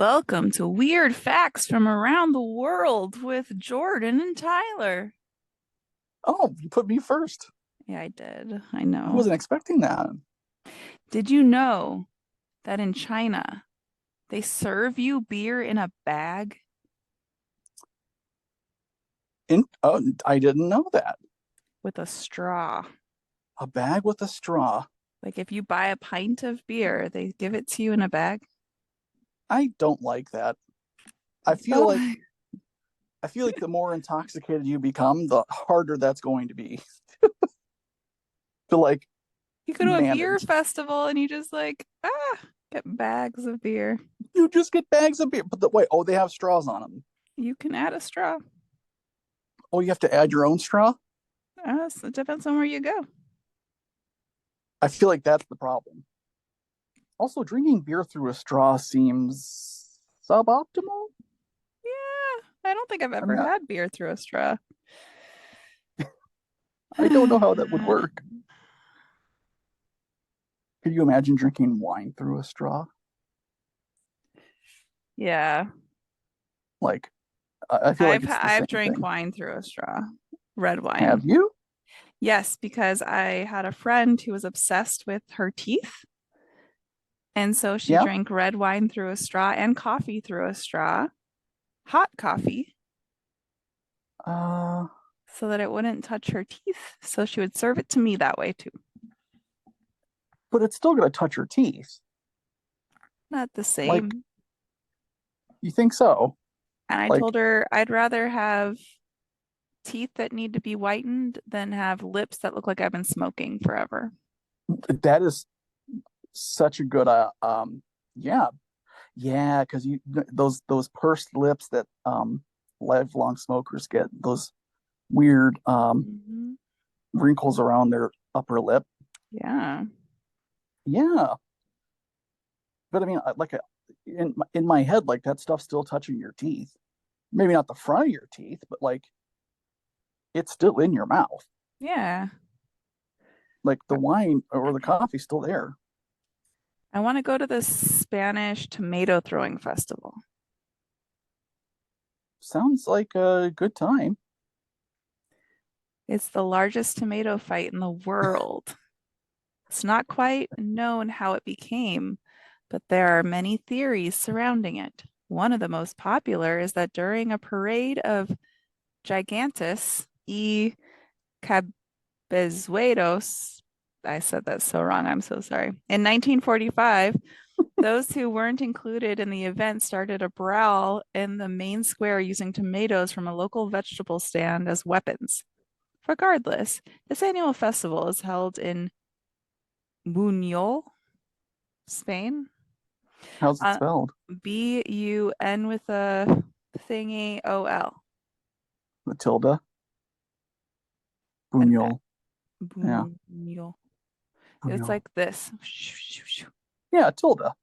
Welcome to Weird Facts from Around the World with Jordan and Tyler. Oh, you put me first. Yeah, I did. I I know. wasn't expecting that. Did you know that in China they serve you beer in a bag I didn't know that. with a straw? A bag with a straw. Like if you buy a pint of beer, they give it to you in a bag. I don't like that. I feel like Oh, I feel like the more intoxicated you become, the harder that's going to be to like you go to a beer manage. festival and you just get bags of beer. You just get bags of beer, but wait, oh, they have straws on them. You can add a straw. Oh, you have to add your own straw. So it depends on where you go. I feel like that's the problem. Also, drinking beer through a straw seems suboptimal. Yeah, I don't think I've I ever mean, had beer through a straw. I don't know how that would work. Could you imagine drinking wine through a straw? Yeah, Like, I feel like it's the I've same drank thing. wine through a straw, red Have wine. you? Yes, because I had a friend who was obsessed with her teeth, and so she Yeah. drank red wine through a straw and coffee through a straw, hot coffee, Uh, so that it wouldn't touch her teeth. So she would serve it to me that way too. but it's still gonna touch your teeth. Not the Like, same. you think so? And I Like, told her I'd rather have teeth that need to be whitened than have lips that look like I've been smoking forever. that is such a good yeah. Yeah, because you those pursed lips that lifelong smokers get, those weird Mhm. wrinkles around their upper lip. Yeah. Yeah. But I mean, in my head, like that stuff's still touching your teeth. Maybe not the front of your teeth, but like it's still in your mouth. Yeah. Like the wine or the coffee's still there. I want to go to the Spanish tomato throwing festival. Sounds like a good time. It's the largest tomato fight in the world. It's not quite known how it became, but there are many theories surrounding it. One of the most popular is that during a parade of Gigantes y Cabezuelos, I said that so wrong, I'm so sorry. In 1945, those who weren't included in the event started a brawl in the main square using tomatoes from a local vegetable stand as weapons. Regardless, this annual festival is held in Buñol, Spain. How's it Uh, spelled? Bun with a thingy OL. Matilda An Buñol. Yeah, Buñol. It's Buñol. like this, Yeah, Tilda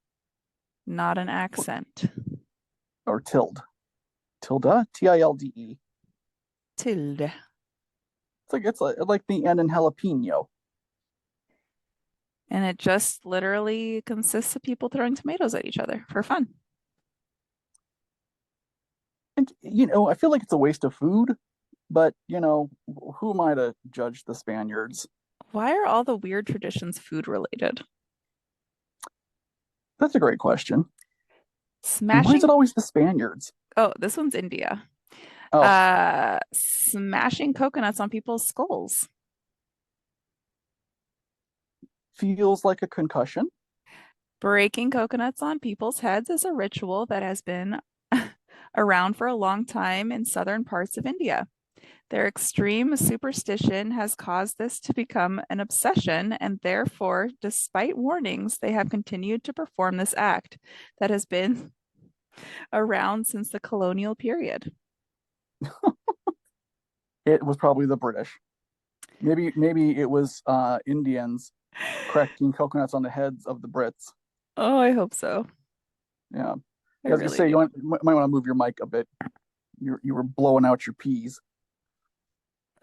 not an accent. or Tilde. Tilda, Tilde. Tilde. It's like the N in jalapeno. And it just literally consists of people throwing tomatoes at each other for fun. And I feel like it's a waste of food, but who am I to judge the Spaniards? Why are all the weird traditions food related? That's a great question. And why is it Smashing. always the Spaniards? Oh, this one's India. Oh, Smashing coconuts on people's skulls. feels like a concussion. Breaking coconuts on people's heads is a ritual that has been around for a long time in southern parts of India. Their extreme superstition has caused this to become an obsession, and therefore, despite warnings, they have continued to perform this act that has been around since the colonial period. It was probably the British. Maybe it was Indians cracking coconuts on the heads of the Brits. Oh, I hope so. Yeah. I Yeah, I was gonna really say do. might want to move your mic a bit. You were blowing out your peas.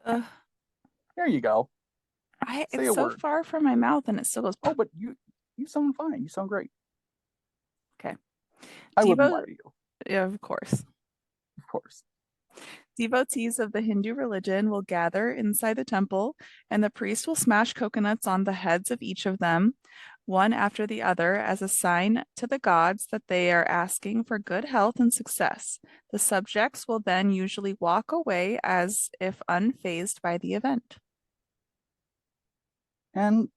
Uh, There you go. Say it's a so word. far from my mouth and it still goes. Oh, but you sound fine. You sound great. Okay. I wouldn't Devo, lie to you, yeah, of course. of course. Devotees of the Hindu religion will gather inside the temple, and the priest will smash coconuts on the heads of each of them, one after the other, as a sign to the gods that they are asking for good health and success. The subjects will then usually walk away as if unfazed by the event. And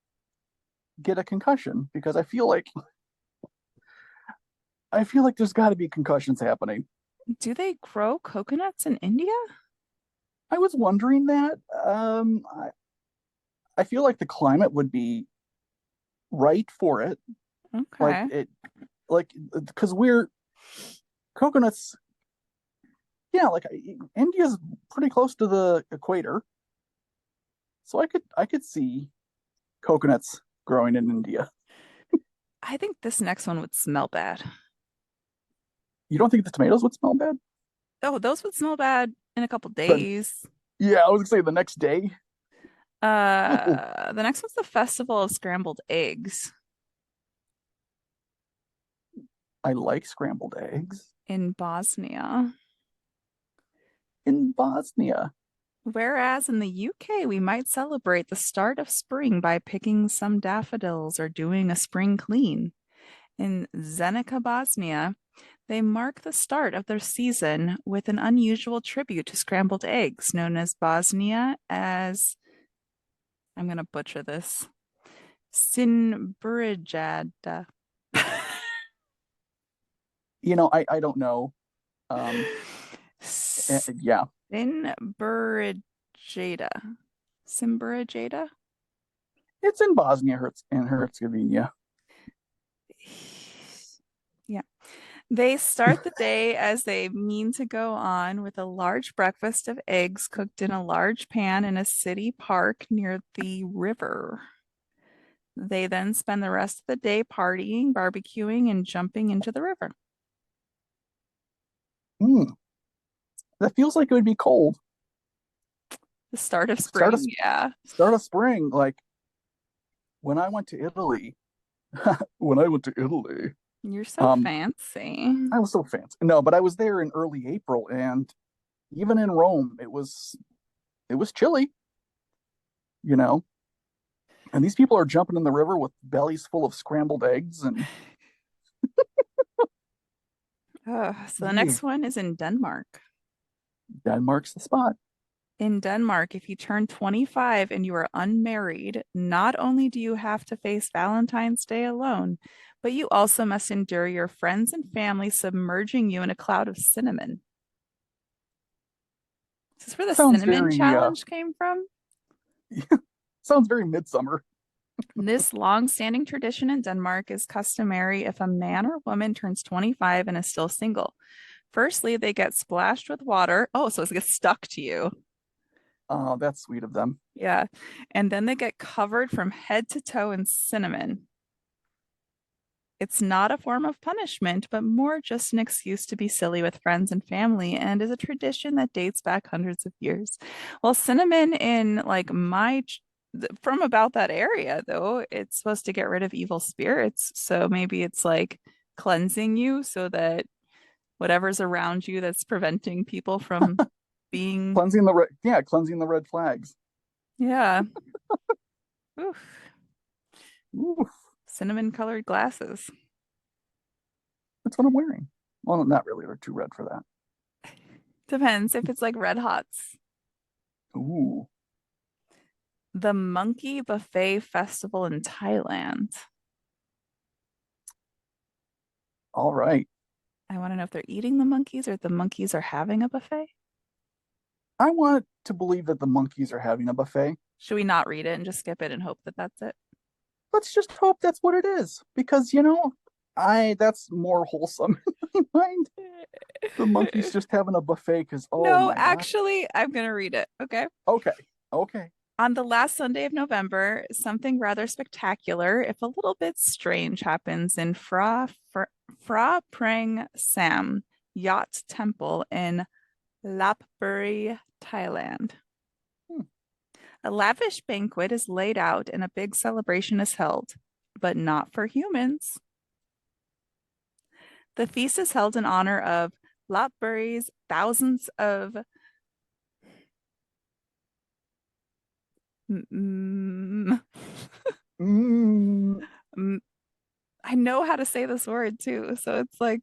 get a concussion because I feel like there's got to be concussions happening. Do they grow coconuts in India? I was wondering that. I feel like the climate would be right for it. Like Okay. it, like because we're coconuts. Yeah, like India's pretty close to the equator, so I could see coconuts growing in India. I think this next one would smell bad. You don't think the tomatoes would smell bad? Oh, those would smell bad in a couple But days. yeah, I was gonna say the next day. Ooh, The next one's the Festival of Scrambled Eggs I like scrambled eggs in Bosnia. in Bosnia. Whereas in the UK, we might celebrate the start of spring by picking some daffodils or doing a spring clean. In Zenica, Bosnia, they mark the start of their season with an unusual tribute to scrambled eggs, known as Bosnia as, I'm going to butcher this, Sinbrijada. I don't know. Yeah, Sinbrijada. Sinbrijada? it's in Bosnia and Herzegovina. Yeah. They start the day as they mean to go on with a large breakfast of eggs cooked in a large pan in a city park near the river. They then spend the rest of the day partying, barbecuing, and jumping into the river. Mm, that feels like it would be cold. The start of Start of spring, yeah. start of spring, like when I went to Italy. When I went to Italy, You're so um, fancy. I was so fancy. No, but I was there in early April, and even in Rome, it was chilly, you know. And these people are jumping in the river with bellies full of scrambled eggs, and So the yeah, next one is in Denmark. Denmark's the spot. In Denmark, if you turn 25 and you are unmarried, not only do you have to face Valentine's Day alone, but you also must endure your friends and family submerging you in a cloud of cinnamon. Is this where the Sounds cinnamon very challenge came from? sounds very midsummer. This long-standing tradition in Denmark is customary if a man or woman turns 25 and is still single. Firstly, they get splashed with water. Oh, so it gets stuck to you. Oh, that's sweet of them. Yeah. And then they get covered from head to toe in cinnamon. It's not a form of punishment, but more just an excuse to be silly with friends and family, and is a tradition that dates back hundreds of years. Well, cinnamon in like from about that area, though, it's supposed to get rid of evil spirits. So maybe it's like cleansing you so that whatever's around you that's preventing people from being, Cleansing the red flags. yeah. Oof. Ooh, Cinnamon colored glasses. that's what I'm wearing. Well, not really. They're too red for that. Depends if it's like red hots. Ooh, The Monkey Buffet Festival in Thailand. all right. I want to know if they're eating the monkeys or the monkeys are having a buffet. I want to believe that the monkeys are having a buffet. Should we not read it and just skip it and hope that that's it? Let's just hope that's what it is, because I that's more wholesome in my mind. The monkeys just having a buffet because oh No, my god. actually, I'm going to read it. Okay. Okay, okay. On the last Sunday of November, something rather spectacular, if a little bit strange, happens in Phra Prang Sam Yacht Temple in Lapburi, Thailand. Hmm. A lavish banquet is laid out and a big celebration is held, but not for humans. The feast is held in honor of Lopburi's thousands of mm, Mm, mm, I know how to say this word too, so it's like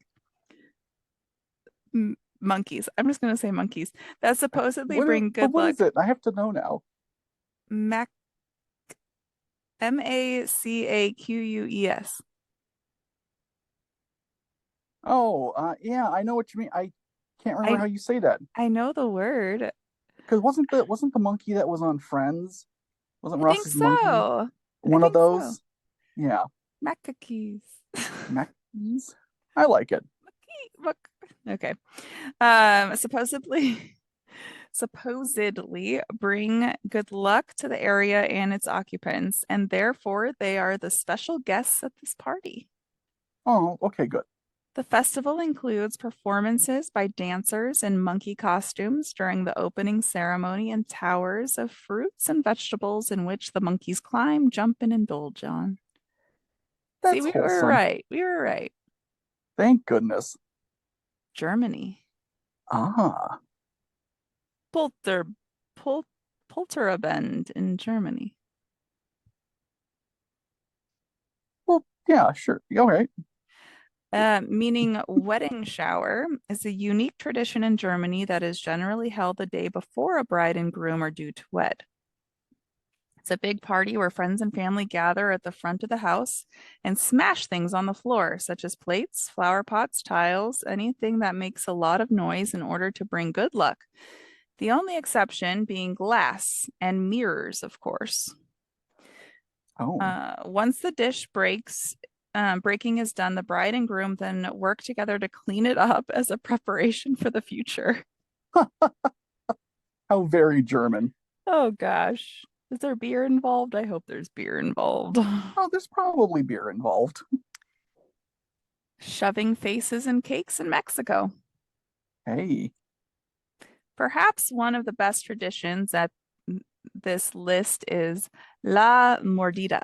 monkeys. I'm just gonna say monkeys that supposedly bring but good what is luck. it? I have to know now. Mac Macaqueus. Oh, yeah, I know what you mean. I can't remember I how you say that. I know the word. Because wasn't the monkey that was on Friends? Wasn't I think Ross's monkey so. I one of think so. those? Yeah, Macaquees. Mackies. I like it. Okay. Supposedly supposedly bring good luck to the area and its occupants, and therefore they are the special guests at this party. Oh, okay, good. The festival includes performances by dancers in monkey costumes during the opening ceremony and towers of fruits and vegetables in which the monkeys climb, jump, and indulge on. See, That's we were wholesome. right. We were right. Thank goodness. Germany. Ah, Polter, Pol, Polterabend in Germany. well, yeah, sure. Okay. Meaning wedding shower is a unique tradition in Germany that is generally held the day before a bride and groom are due to wed. It's a big party where friends and family gather at the front of the house and smash things on the floor, such as plates, flower pots, tiles, anything that makes a lot of noise in order to bring good luck. The only exception being glass and mirrors, of course. Oh, Once the dish breaking is done, the bride and groom then work together to clean it up as a preparation for the future. how very German. Oh gosh. Is there beer involved? I hope there's beer involved. Oh, there's probably beer involved. Shoving faces in cakes in Mexico. Hey. Perhaps one of the best traditions at this list is La Mordida,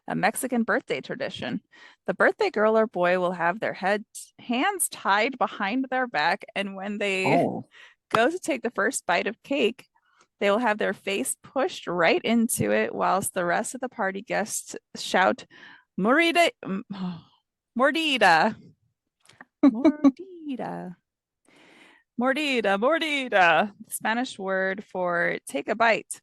a Mexican birthday tradition. The birthday girl or boy will have their hands tied behind their back, and when they Oh. go to take the first bite of cake, they will have their face pushed right into it, whilst the rest of the party guests shout, Mordida, Mordida, Mordida. Mordida, mordida, the Spanish word for take a bite.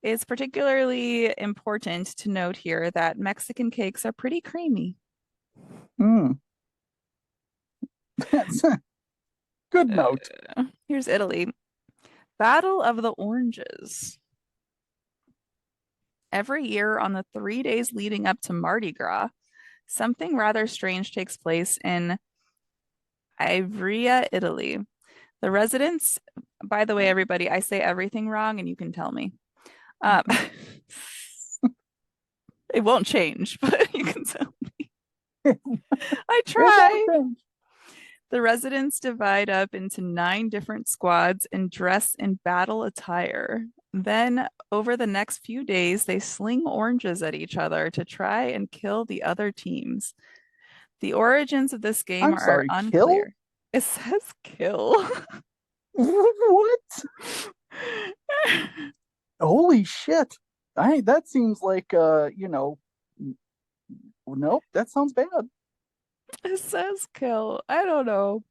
It's particularly important to note here that Mexican cakes are pretty creamy. Hmm. That's a good note. Here's Italy. Battle of the Oranges. Every year on the 3 days leading up to Mardi Gras, something rather strange takes place in Ivrea, Italy. The residents, by the way, everybody, I say everything wrong and you can tell me. Um, it won't change, but you can tell. I It won't try. change. The residents divide up into 9 different squads and dress in battle attire. Then, over the next few days, they sling oranges at each other to try and kill the other teams. The origins of this game I'm are sorry, kill? unclear. It says kill. What? Holy shit. That seems like nope, that sounds bad. It says kill. I don't know.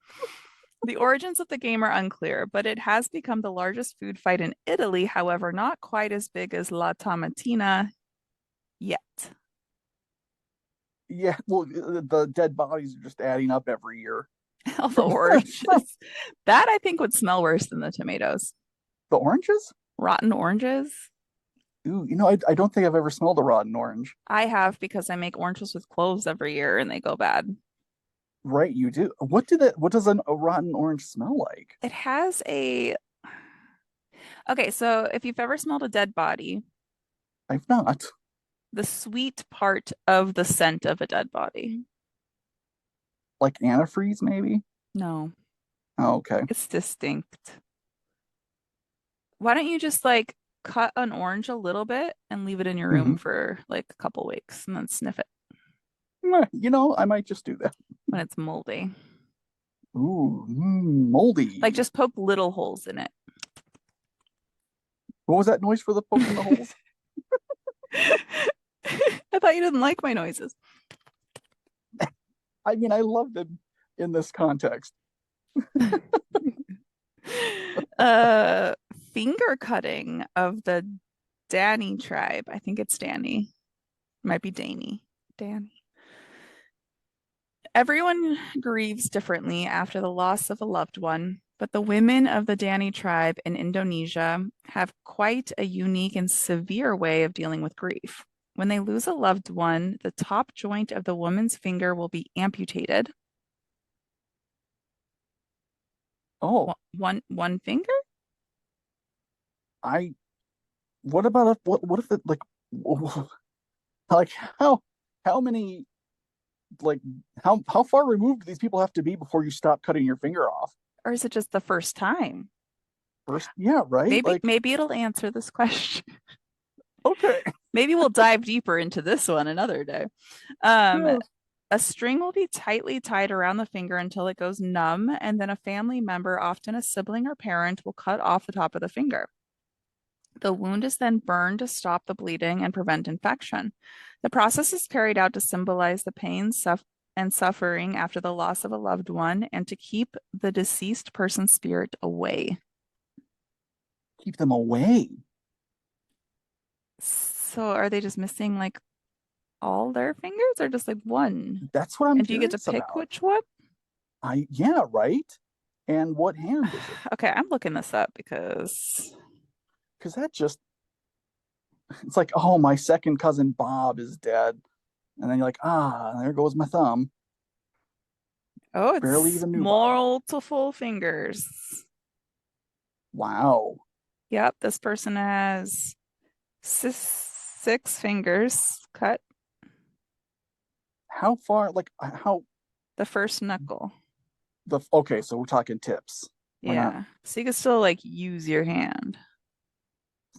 The origins of the game are unclear, but it has become the largest food fight in Italy, however, not quite as big as La Tomatina yet. Yeah, well, the dead bodies are just adding up every year All the from from oranges. That I think would smell worse than the tomatoes. the oranges. Rotten oranges. Ooh, I don't think I've ever smelled a rotten orange. I have because I make oranges with cloves every year and they go bad. Right, you do. What does a rotten orange smell like? It has a. Okay, so if you've ever smelled a dead body, I've not. the sweet part of the scent of a dead body. Like antifreeze, maybe? No, Oh, okay. it's distinct. Why don't you just like cut an orange a little bit and leave it in your room Hmm. for like a couple weeks and then sniff it? I might just do that. when it's moldy. Ooh, Like moldy. just poke little holes in it. What was that noise for the poking the holes? I thought you didn't like my noises. I mean, I love them in this context. Uh, Finger cutting of the Dani tribe. I think it's Dani. It might be Dani. Dani. Everyone grieves differently after the loss of a loved one, but the women of the Dani tribe in Indonesia have quite a unique and severe way of dealing with grief. When they lose a loved one, the top joint of the woman's finger will be amputated. Oh, One finger? I. What about if what if it like like how many like how far removed do these people have to be before you stop cutting your finger off? Or is it just the first time? First, yeah, right? Like, Maybe it'll answer this question. okay, Maybe we'll dive deeper into this one another day. Um, yeah, a string will be tightly tied around the finger until it goes numb, and then a family member, often a sibling or parent, will cut off the top of the finger. The wound is then burned to stop the bleeding and prevent infection. The process is carried out to symbolize the pain and suffering after the loss of a loved one and to keep the deceased person's spirit away. keep them away. So are they just missing like all their fingers or just like one? That's what I'm And do you get to curious pick about. which one? Yeah, right. And what hand is it? Okay, I'm looking this up because Because that just it's like, oh, my second cousin Bob is dead, and then you're like, ah, there goes my thumb. oh, Barely it's even knew Bob. multiple fingers. Wow. Yep, this person has six fingers cut. How far? Like how The first knuckle. the okay? So we're talking tips. We're not. Yeah. So you can still like use your hand.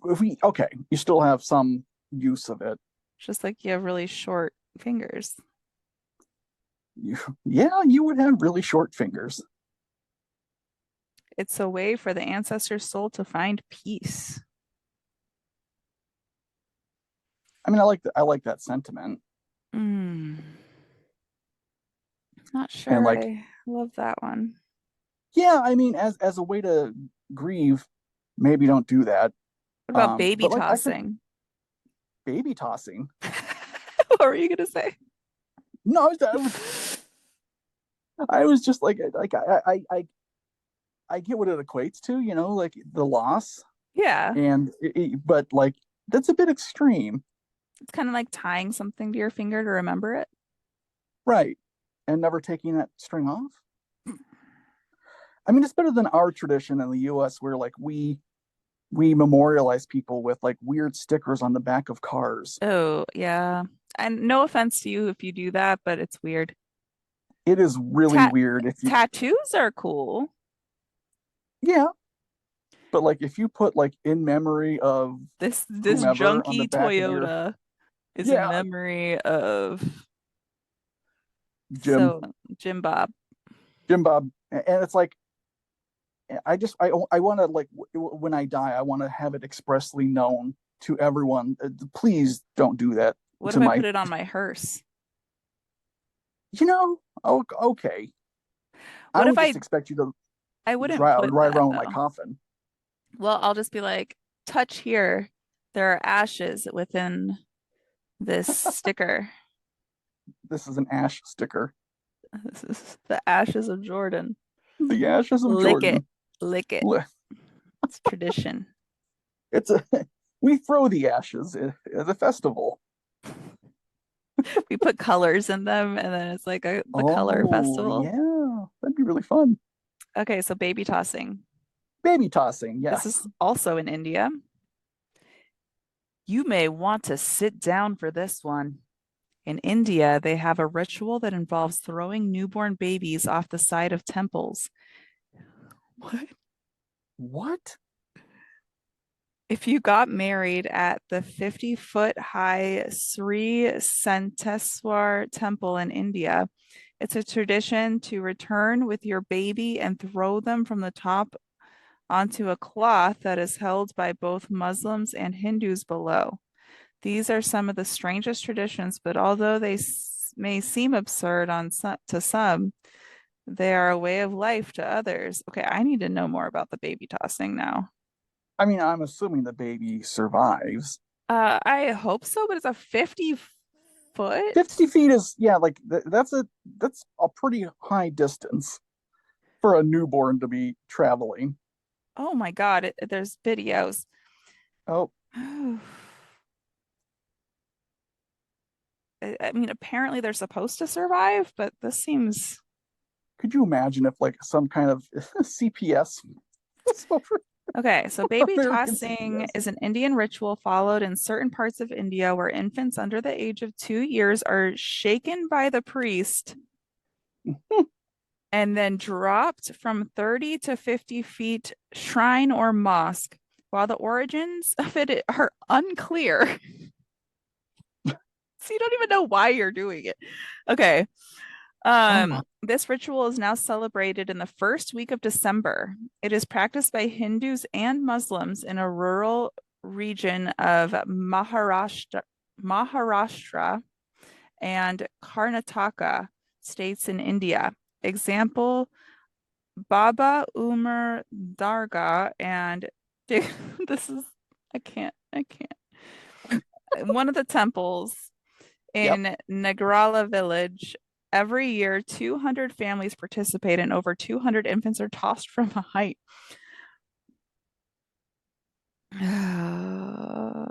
If we okay, you still have some use of it. Just like you have really short fingers. You, yeah, you would have really short fingers. It's a way for the ancestor's soul to find peace. I mean, I like that sentiment, Mm, not and sure like, I love that one. yeah, I mean, as a way to grieve, maybe don't do that. What about baby But like, I could tossing? baby tossing. What were you gonna say? No, I was just like I get what it equates to, you know, like the loss, Yeah, and but like that's a bit extreme, it's kind of like tying something to your finger to remember it. right? And never taking that string off. I mean, it's better than our tradition in the U.S. where like we memorialize people with like weird stickers on the back of cars. Oh, yeah. And no offense to you if you do that, but it's weird. It is really Tat weird if you, Tattoos are cool. yeah, but like if you put like in memory of This whomever on the junky back of your, Toyota is in yeah, memory of Jim, so Jim Bob. Jim Bob, and it's like I want to like when I die, I want to have it expressly known to everyone. Please don't do that What to if I my, put it on my hearse? you know. Oh, okay. I What if would just expect you to I wouldn't drive put ride that around with my though. coffin. Well, I'll just be like, touch here. There are ashes within this sticker. This is an ash sticker. This is the ashes of Jordan. The ashes of Lick it. Jordan. Lick it. It's tradition. It's a we throw the ashes at a festival. We put colors in them and then it's like the color Oh festival. yeah, that'd be really fun. Okay, so baby tossing. Baby tossing, This yes. is also in India. You may want to sit down for this one. In India, they have a ritual that involves throwing newborn babies off the side of temples. What? What? If you got married at the 50-foot high Sri Santeswar temple in India, It's a tradition to return with your baby and throw them from the top onto a cloth that is held by both Muslims and Hindus below. These are some of the strangest traditions, but although they may seem absurd to some, they are a way of life to others. Okay, I need to know more about the baby tossing now. I mean, I'm assuming the baby survives. I hope so, but it's a 50 foot. 50 feet is, yeah, like that's a pretty high distance for a newborn to be traveling. Oh my God, there's videos. Oh, I mean, apparently they're supposed to survive, but this seems could you imagine if like some kind of CPS was over okay. So, baby American tossing CPS? is an Indian ritual followed in certain parts of India where infants under the age of 2 years are shaken by the priest and then dropped from 30 to 50 feet shrine or mosque. While the origins of it are unclear, so you don't even know why you're doing it. Okay. Oh my. This ritual is now celebrated in the first week of December. It is practiced by Hindus and Muslims in a rural region of Maharashtra and Karnataka states in India. Example, Baba Umar Dargah and this is I can't. One of the temples Yep. in Negrala village. Every year, 200 families participate and over 200 infants are tossed from a height.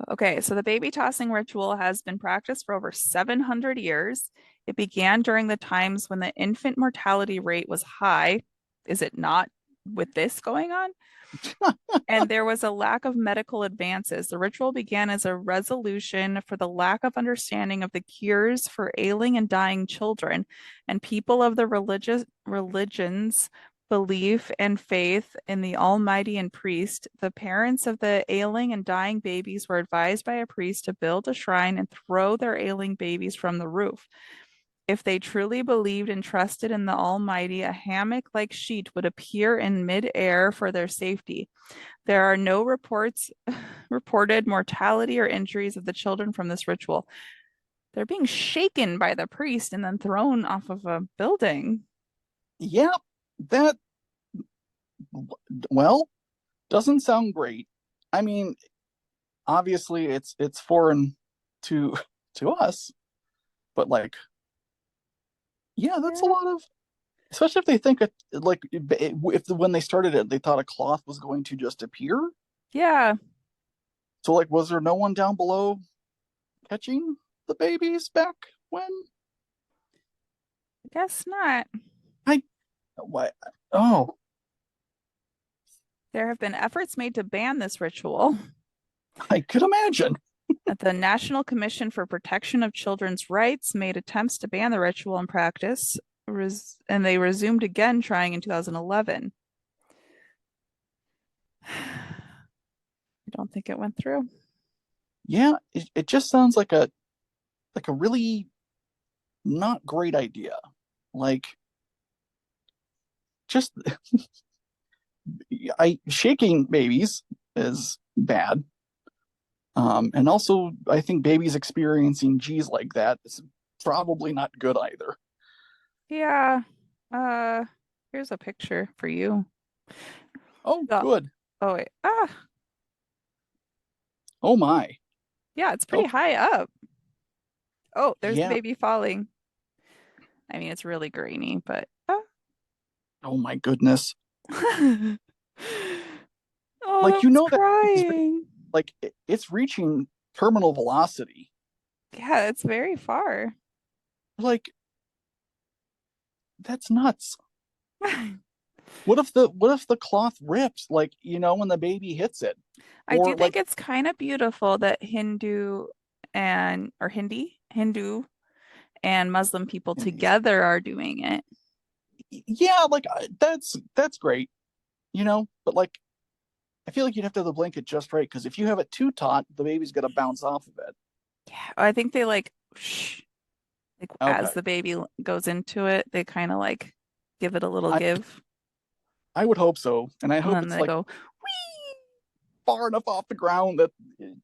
Okay, so the baby tossing ritual has been practiced for over 700 years. It began during the times when the infant mortality rate was high. Is it not with this going on? And there was a lack of medical advances. The ritual began as a resolution for the lack of understanding of the cures for ailing and dying children, and people of the religious religions belief and faith in the Almighty and priest. The parents of the ailing and dying babies were advised by a priest to build a shrine and throw their ailing babies from the roof. If they truly believed and trusted in the Almighty, a hammock like sheet would appear in midair for their safety. There are no reported mortality or injuries of the children from this ritual. They're being shaken by the priest and then thrown off of a building. Yeah, that well doesn't sound great. I mean, obviously it's foreign to to us, but like, yeah, that's a Yeah. lot of, especially if they think it like if when they started it they thought a cloth was going to just appear. Yeah, So like, was there no one down below catching the babies back when? I guess not. I what? Oh, There have been efforts made to ban this ritual. I could imagine. The National Commission for Protection of Children's Rights made attempts to ban the ritual in practice, and they resumed again, trying in 2011. I don't think it went through. Yeah, it just sounds like a really not great idea. Like, just I shaking babies is bad. And also I think babies experiencing G's like that is probably not good either. Yeah. Uh, here's a picture for you. Oh, Oh, good. oh wait. Ah, Oh my. yeah, it's pretty Oh, high up. Oh, there's the yeah. baby falling. I mean, it's really grainy, but Oh my goodness. oh, Like, it's that baby's crying. like it's reaching terminal velocity. Yeah, it's very far. Like, that's nuts. What if the cloth rips, like, when the baby hits it? I do Or think like, it's kind of beautiful that Hindu and Muslim people together are doing it. yeah, like, that's great, but like, I feel like you'd have to have the blanket just right, because if you have it too taut, the baby's gonna bounce off of it. Yeah, I think they like shh. Like as Okay. the baby goes into it, they kind of like give it a little I give, I would hope so, and I and hope then it's they like go, wee. far enough off the ground that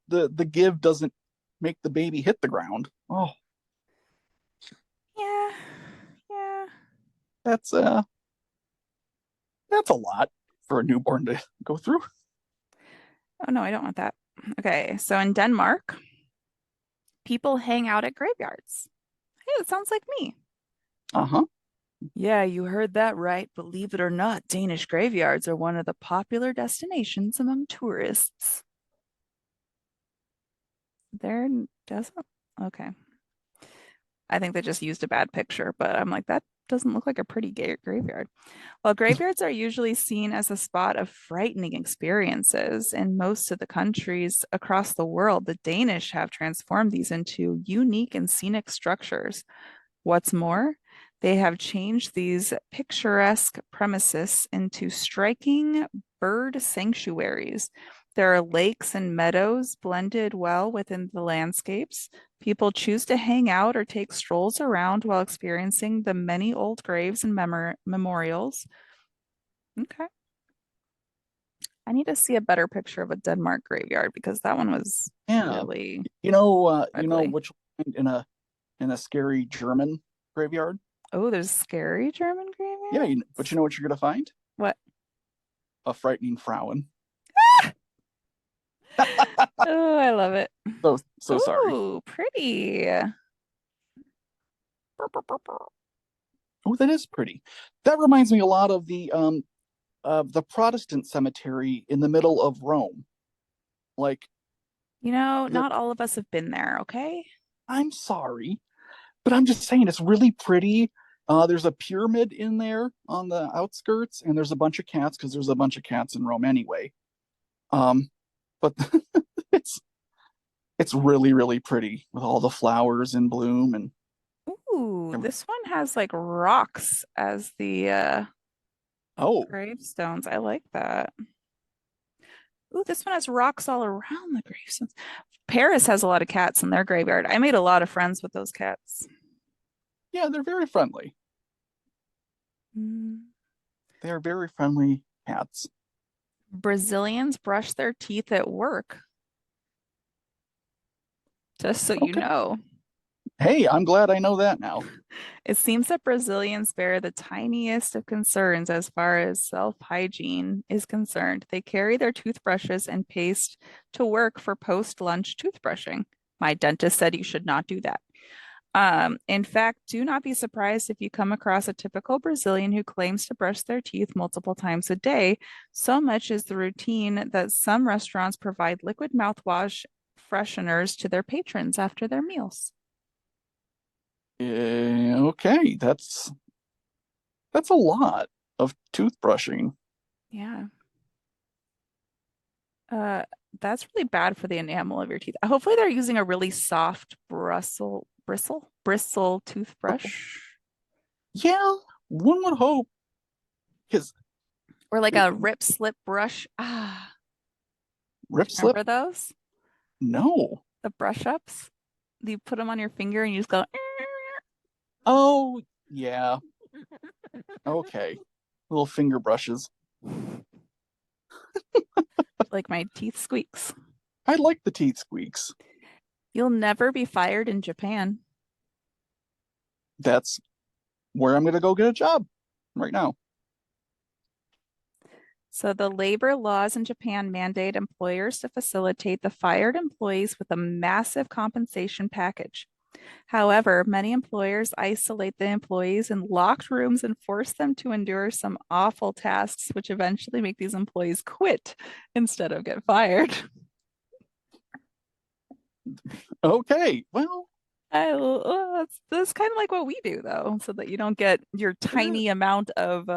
the give doesn't make the baby hit the ground. Oh, Yeah, yeah. that's uh that's a lot for a newborn to go through. Oh no, I don't want that. Okay, so in Denmark, people hang out at graveyards. Hey, that sounds like me. Uh-huh. Yeah, you heard that right. Believe it or not, Danish graveyards are one of the popular destinations among tourists. There doesn't. Okay. I think they just used a bad picture, but I'm like, that doesn't look like a pretty graveyard. While graveyards are usually seen as a spot of frightening experiences in most of the countries across the world, the Danish have transformed these into unique and scenic structures. What's more, they have changed these picturesque premises into striking bird sanctuaries. There are lakes and meadows blended well within the landscapes. People choose to hang out or take strolls around while experiencing the many old graves and memorials. Okay. I need to see a better picture of a Denmark graveyard because that one was Yeah. really You know ugly. which one in a scary German graveyard? Oh, there's scary German Yeah, but graveyards. you know what you're gonna find? What? A frightening Frauen. Oh, I love it. So sorry. Ooh, pretty. Oh, that is pretty. That reminds me a lot of the Protestant cemetery in the middle of Rome. Like You know, the not all of us have been there, okay? I'm sorry, but I'm just saying it's really pretty. There's a pyramid in there on the outskirts, and there's a bunch of cats because there's a bunch of cats in Rome anyway. Um, but it's it's really really pretty with all the flowers in bloom and Ooh, this one has like rocks as the oh gravestones. I like that. Ooh, this one has rocks all around the gravestones. Paris has a lot of cats in their graveyard. I made a lot of friends with those cats. yeah, they're very friendly. Mm. They are very friendly cats. Brazilians brush their teeth at work, just so you Okay, know. hey, I'm glad I know that now. It seems that Brazilians bear the tiniest of concerns as far as self-hygiene is concerned. They carry their toothbrushes and paste to work for post-lunch toothbrushing. My dentist said you should not do that. In fact, do not be surprised if you come across a typical Brazilian who claims to brush their teeth multiple times a day. So much is the routine that some restaurants provide liquid mouthwash fresheners to their patrons after their meals. Okay, that's a lot of toothbrushing. Yeah. Uh, that's really bad for the enamel of your teeth. Hopefully they're using a really soft bristle toothbrush Yeah, one would hope because or like a rip slip brush. Ah, rip do you slip. remember those? No. The brush ups? You put them on your finger and you just go Oh yeah. Okay. Little finger brushes. like my teeth squeaks. I like the teeth squeaks. You'll never be fired in Japan. That's where I'm gonna go get a job right now. So the labor laws in Japan mandate employers to facilitate the fired employees with a massive compensation package. However, many employers isolate the employees in locked rooms and force them to endure some awful tasks, which eventually make these employees quit instead of get fired. Okay. Well, That's kind of like what we do, though, so that you don't get your it is. tiny amount of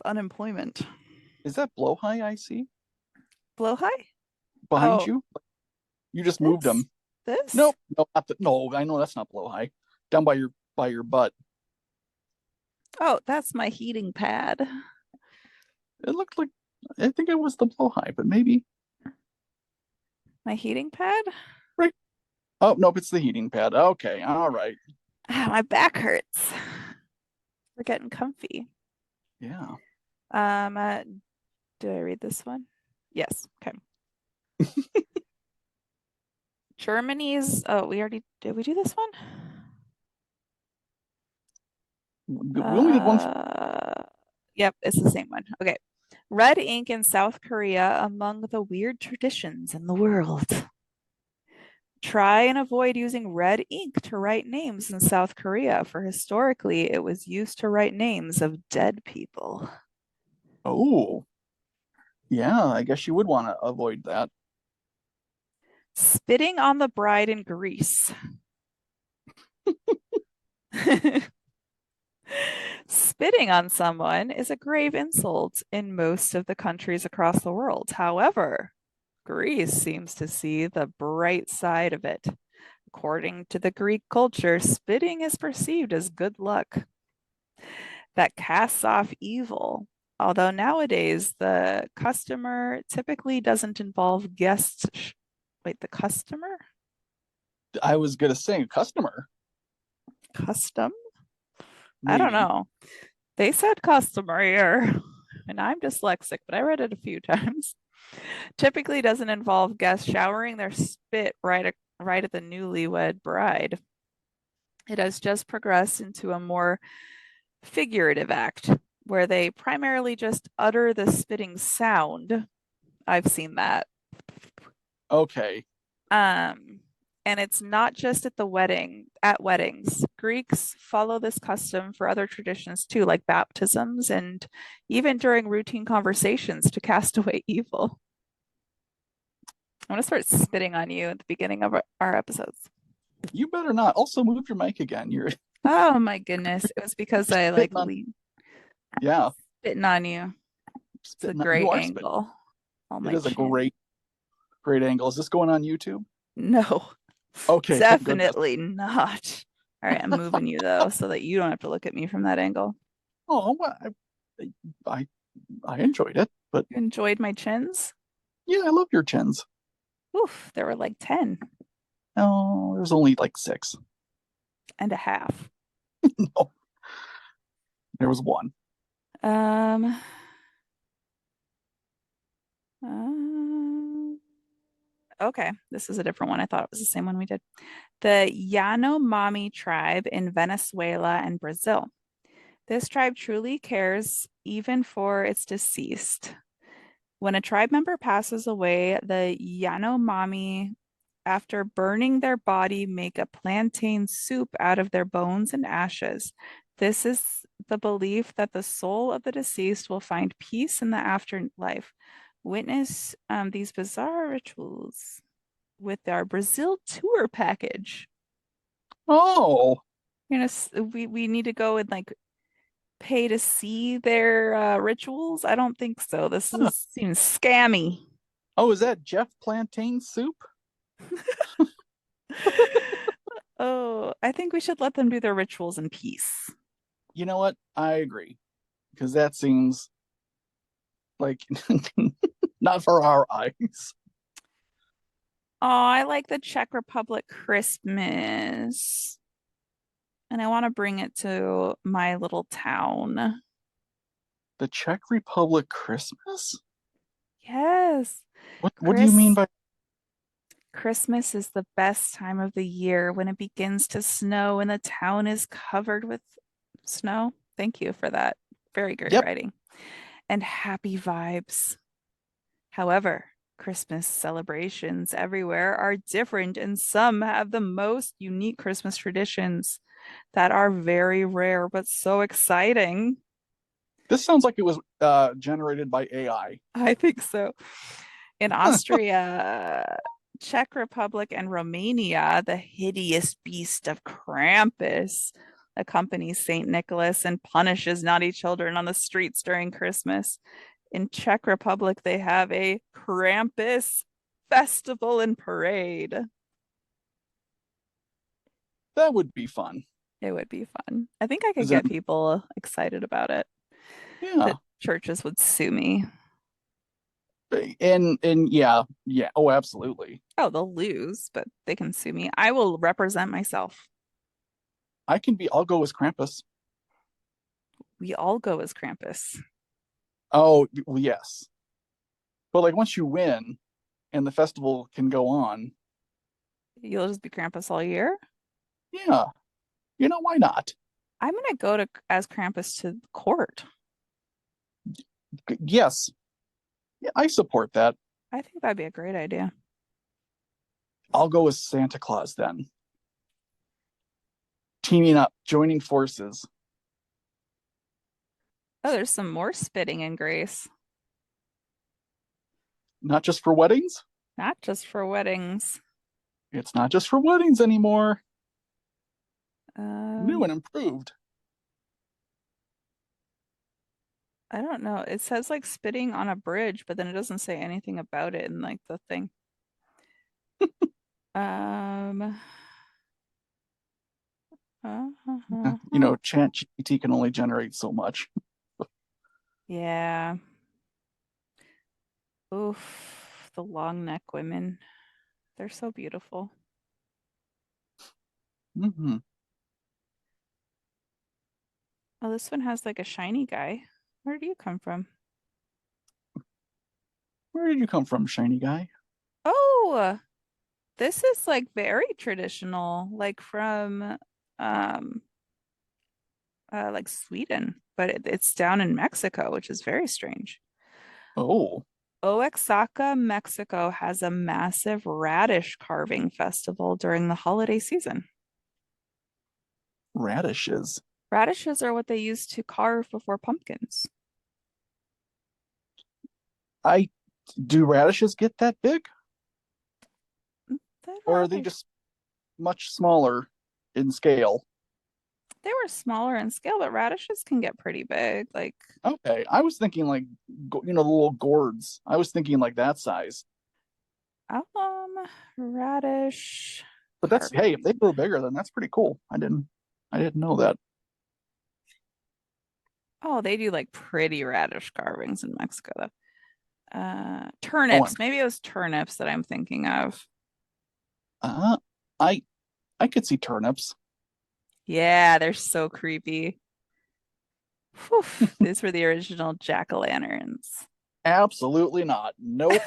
unemployment. Is that blowhigh I see Blow high? behind Oh, you? You just moved this, them. this. Nope. No, no, I know that's not blowhigh. Down by your butt. Oh, that's my heating pad. It looked like I think it was the blowhigh, but maybe My heating pad? right. Oh, nope, it's the heating pad. Okay, all right. Ah, my back hurts. We're getting comfy. Yeah. Um, uh, do I read this one? Yes. Okay. Germany's, oh, we already, did we do this one? We only did one. Uh, yep, it's the same one. Okay. Red ink in South Korea among the weird traditions in the world. Try and avoid using red ink to write names in South Korea, for historically it was used to write names of dead people. Oh, yeah, I guess you would want to avoid that. Spitting on the bride in Greece. Spitting on someone is a grave insult in most of the countries across the world. However, Greece seems to see the bright side of it. According to the Greek culture, spitting is perceived as good luck that casts off evil. Although nowadays the customer typically doesn't involve guests. Wait, the customer? I was gonna say customer, Custom? I don't maybe. know. They said customer here, and I'm dyslexic, but I read it a few times. Typically doesn't involve guests showering their spit right at the newlywed bride. It has just progressed into a more figurative act where they primarily just utter the spitting sound. I've seen that. Okay. Um, and it's not just at weddings. Greeks follow this custom for other traditions too, like baptisms and even during routine conversations to cast away evil. I'm gonna start spitting on you at the beginning of our episodes. You better not. Also, move your mic again. You're Oh my goodness. It was because I like spitting on. Yeah, spitting on you. It's a spitting on. You great are spitting. angle on It my is a chin. great angle. Is this going on YouTube? No, Okay, thank goodness. definitely not. All right, I'm moving you though, so that you don't have to look at me from that angle. Oh, well, I I enjoyed it, but You enjoyed my chins? yeah, I love your chins. Oof, there were like 10 Oh, there's only like six. and a half. No, there was one. Um, um, okay, this is a different one. I thought it was the same one we did. The Yanomami tribe in Venezuela and Brazil. This tribe truly cares even for its deceased. When a tribe member passes away, the Yanomami, after burning their body, make a plantain soup out of their bones and ashes. This is the belief that the soul of the deceased will find peace in the afterlife. Witness these bizarre rituals with our Brazil tour package. Oh, We need to go and like pay to see their rituals. I don't think so. huh. Seems scammy. Oh, is that Jeff Plantain soup? Oh, I think we should let them do their rituals in peace. You know what? I agree because that seems like not for our eyes. Oh, I like the Czech Republic Christmas, and I want to bring it to my little town. The Czech Republic Christmas? Yes, What do you mean Chris, by Christmas is the best time of the year when it begins to snow and the town is covered with snow. Thank you for that. Very great yep? writing. And happy vibes. However, Christmas celebrations everywhere are different, and some have the most unique Christmas traditions that are very rare but so exciting. This sounds like it was generated by AI. I think so. In Austria, Czech Republic, and Romania, the hideous beast of Krampus accompanies St. Nicholas and punishes naughty children on the streets during Christmas. In Czech Republic, they have a Krampus festival and parade. That would be fun. It would be fun. I think I could Is it? get people excited about it. Yeah. The churches would sue me. And yeah, yeah. Oh, absolutely. Oh, they'll lose, but they can sue me. I will represent myself. I'll go as Krampus. We all go as Krampus. Oh, well, yes. But like once you win and the festival can go on, You'll just be Krampus all year. yeah, why not? I'm gonna go to as Krampus to court. Yes, yeah, I support that. I think that'd be a great idea. I'll go as Santa Claus then. Teaming up, joining forces. Oh, there's some more spitting in Grace. Not just for weddings. Not just for weddings. It's not just for weddings anymore. New Um, and improved. I don't know. It says like spitting on a bridge, but then it doesn't say anything about it in like the thing. Um, Chat GPT can only generate so much. yeah. Oof, the long neck women. They're so beautiful. Hmm. Oh, this one has like a shiny guy. Where do you come from? Where did you come from, shiny guy? Oh, this is like very traditional, like from um like Sweden, but it's down in Mexico, which is very strange. Oh, Oaxaca, Mexico has a massive radish carving festival during the holiday season. radishes. Radishes are what they use to carve before pumpkins. I Do radishes get that big, They or are they rather just much smaller in scale? they were smaller in scale, but radishes can get pretty big. Like Okay, I was thinking like the little gourds. I was thinking like that size. radish But that's hey, if they carving. grow bigger, then that's pretty cool. I didn't know that. Oh, they do like pretty radish carvings in Mexico though. Oh, I'm Turnips. Maybe it was turnips that I'm thinking of. uh, I I could see turnips. Yeah, they're so creepy. Whew, these were the original jack-o'-lanterns. Absolutely not. Nope.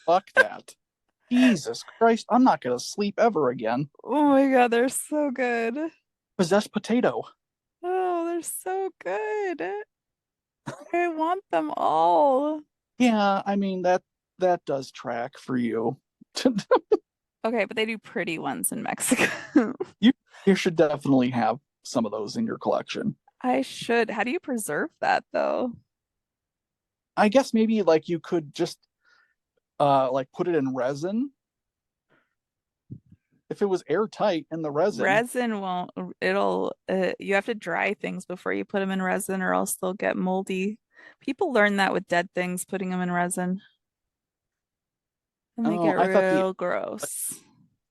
Fuck that. Jesus Christ, I'm not gonna sleep ever again. Oh my God, they're so good. Possessed potato. Oh, they're so good. I want them all. Yeah, I mean that does track for you. Okay, but they do pretty ones in Mexico. you you should definitely have some of those in your collection. I should. How do you preserve that though? I guess maybe like you could just like put it in resin if it was airtight in the resin. Resin won't, you have to dry things before you put them in resin or else they'll get moldy. People learn that with dead things, putting them in resin, and they Oh, get I thought the real gross.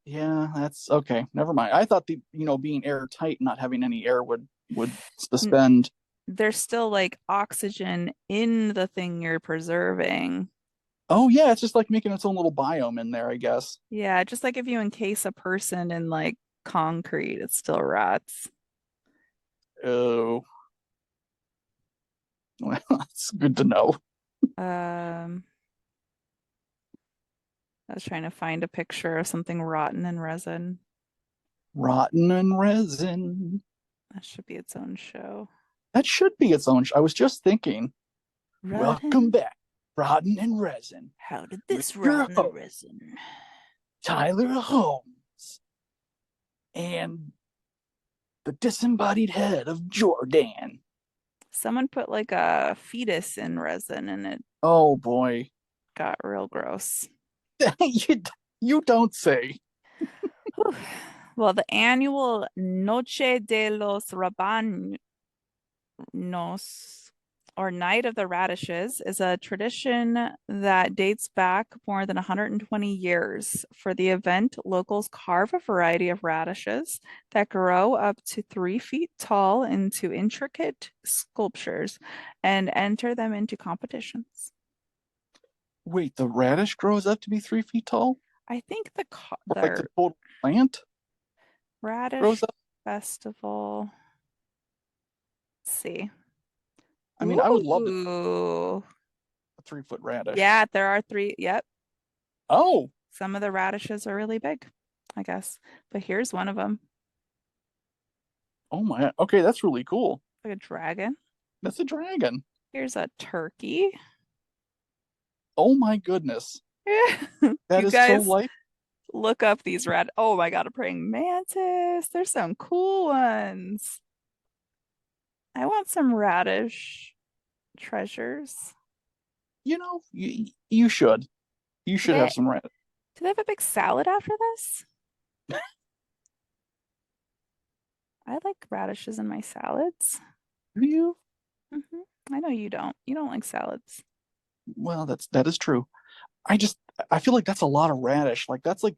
yeah, that's okay. Never mind. I thought the being airtight, not having any air would N- suspend. There's still like oxygen in the thing you're preserving. Oh yeah, it's just like making its own little biome in there, I guess. Yeah, just like if you encase a person in like concrete, it still rots. Oh, well, that's good to know. Um, I was trying to find a picture of something rotten in resin. Rotten and resin. That should be its own show. That should be its own. I was just thinking. Welcome Rotten. back, Rotten and Resin, How did with this your rot in the host resin? Tyler Holmes and the disembodied head of Jordan. Someone put like a fetus in resin and it Oh boy, got real gross. you you don't say. Whew. Well, the annual Noche de los Rabanos, or Night of the Radishes, is a tradition that dates back more than 120 years. For the event, locals carve a variety of radishes that grow up to 3 feet tall into intricate sculptures and enter them into competitions. Wait, the radish grows up to be 3 feet tall? I think Or like the the total plant grows Radish up? Festival. Let's see. I mean, I would love to Ooh. a 3 foot radish. Yeah, there are three. Yep. Oh, Some of the radishes are really big, I guess. But here's one of them, oh my. Okay, that's really cool. like a dragon. That's a dragon. Here's a turkey. Oh my goodness. That You is so guys light. look up these Oh my God, a praying mantis. There's some cool ones. I want some radish treasures. You should. You Do should have they some radish. do they have a big salad after this? I like radishes in my salads. Do you? I know you don't. You don't like salads. Well, that is true. I just I feel like that's a lot of radish. Like that's like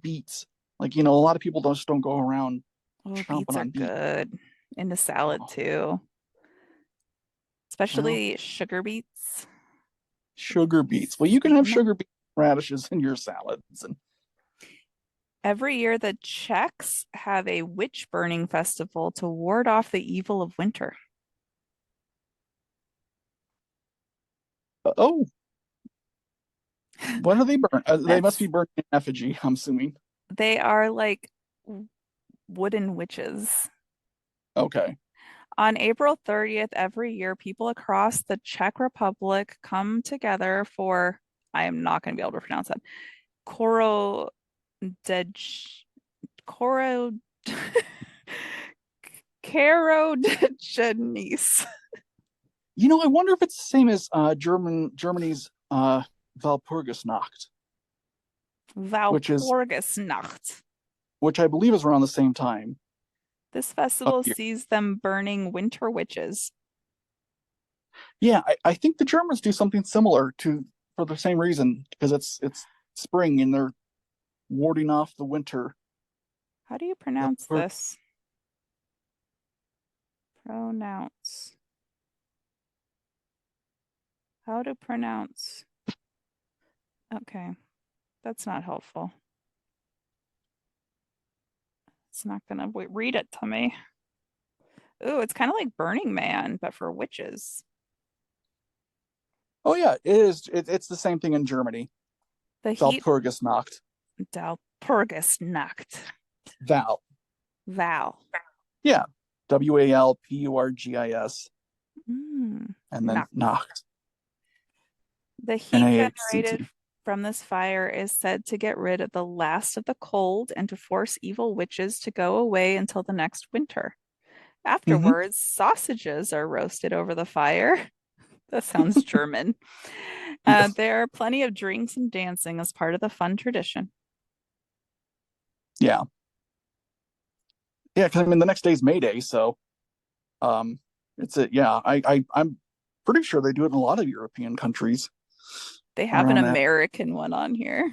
beets. Like, a lot of people just don't go around Oh, beets chomping are on beets. good in the salad Oh, too, well, especially sugar beets. sugar beets. Well, you can have Sweeten them. sugar beet radishes in your salads and Every year, the Czechs have a witch burning festival to ward off the evil of winter. oh, what do they burn? They must be That's burning in effigy, I'm assuming. They are like wooden witches. Okay. On April 30th, every year, people across the Czech Republic come together for, I am not going to be able to pronounce that, Koro Dej, Koro, Karo Dejanis. I wonder if it's the same as Germany's Walpurgisnacht, which is Walpurgisnacht. which I believe is around the same time This of festival year. sees them burning winter witches. Yeah, I think the Germans do something similar to for the same reason because it's spring and they're warding off the winter. How do you pronounce this? Pronounce. How to pronounce. Okay, that's not helpful. It's not gonna read it to me. Ooh, it's kind of like Burning Man, but for witches. Oh yeah, it is. It's the same thing in Germany. The heat Walpurgisnacht. Walpurgisnacht. Val. Val. Yeah. Walpurgis. And then Nacht. Nacht. The heat generated Nacht. from this fire is said to get rid of the last of the cold and to force evil witches to go away until the next winter. Mm-hmm. Afterwards, sausages are roasted over the fire. That sounds German. Yeah. There are plenty of drinks and dancing as part of the fun tradition. Yeah. Yeah, because I mean the next day's May Day, so um it's it. Yeah, I'm pretty sure they do it in a lot of European countries They have an around that. American one on here.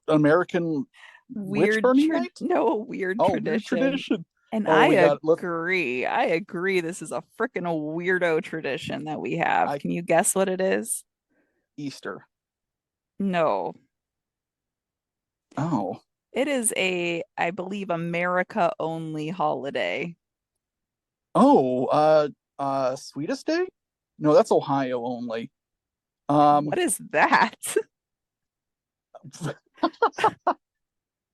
American witch Weird, burning night. no, a weird Oh, weird tradition. tradition. And Oh, we I got let's agree. I agree. This is a freaking weirdo tradition that we have. I Can you guess what it is? Easter. No. Oh, It is I believe, America only holiday. oh, Sweetest Day? No, that's Ohio only. What is that?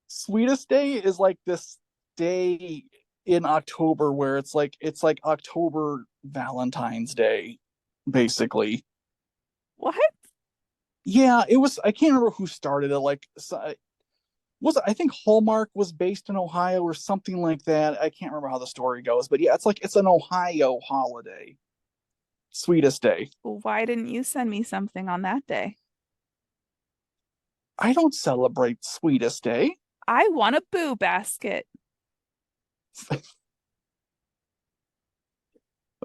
Sweetest Day is like this day in October where it's like October Valentine's Day, basically. What? Yeah, it was. I can't remember who started it. Like, was it, I think Hallmark was based in Ohio or something like that. I can't remember how the story goes, but yeah, it's an Ohio holiday. Sweetest Day. Why didn't you send me something on that day? I don't celebrate Sweetest Day. I want a boo basket.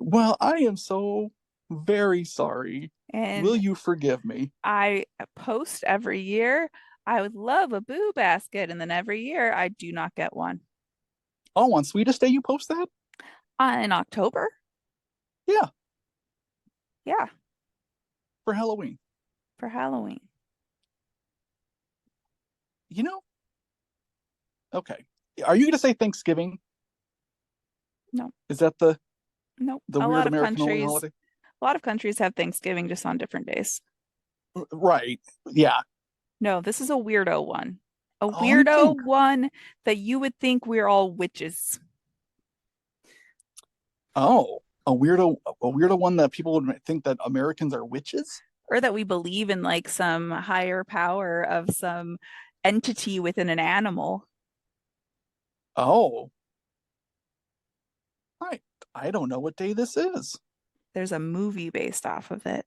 Well, I am so very sorry. Will And you forgive me? I post every year. I would love a boo basket. And then every year I do not get one. Oh, on Sweetest Day you post that? In October? Yeah, Yeah. for Halloween. for Halloween. You know, okay. Are you going to say Thanksgiving? No, Is that the nope. the weird American only holiday? A lot of countries have Thanksgiving just on different days. Right. Yeah. No, this is a weirdo one. A Oh, let me think. weirdo one that you would think we're all witches, Oh, a weirdo one that people would think that Americans are witches? or that we believe in like some higher power of some entity within an animal. Oh, I I don't know what day this is. There's a movie based off of it.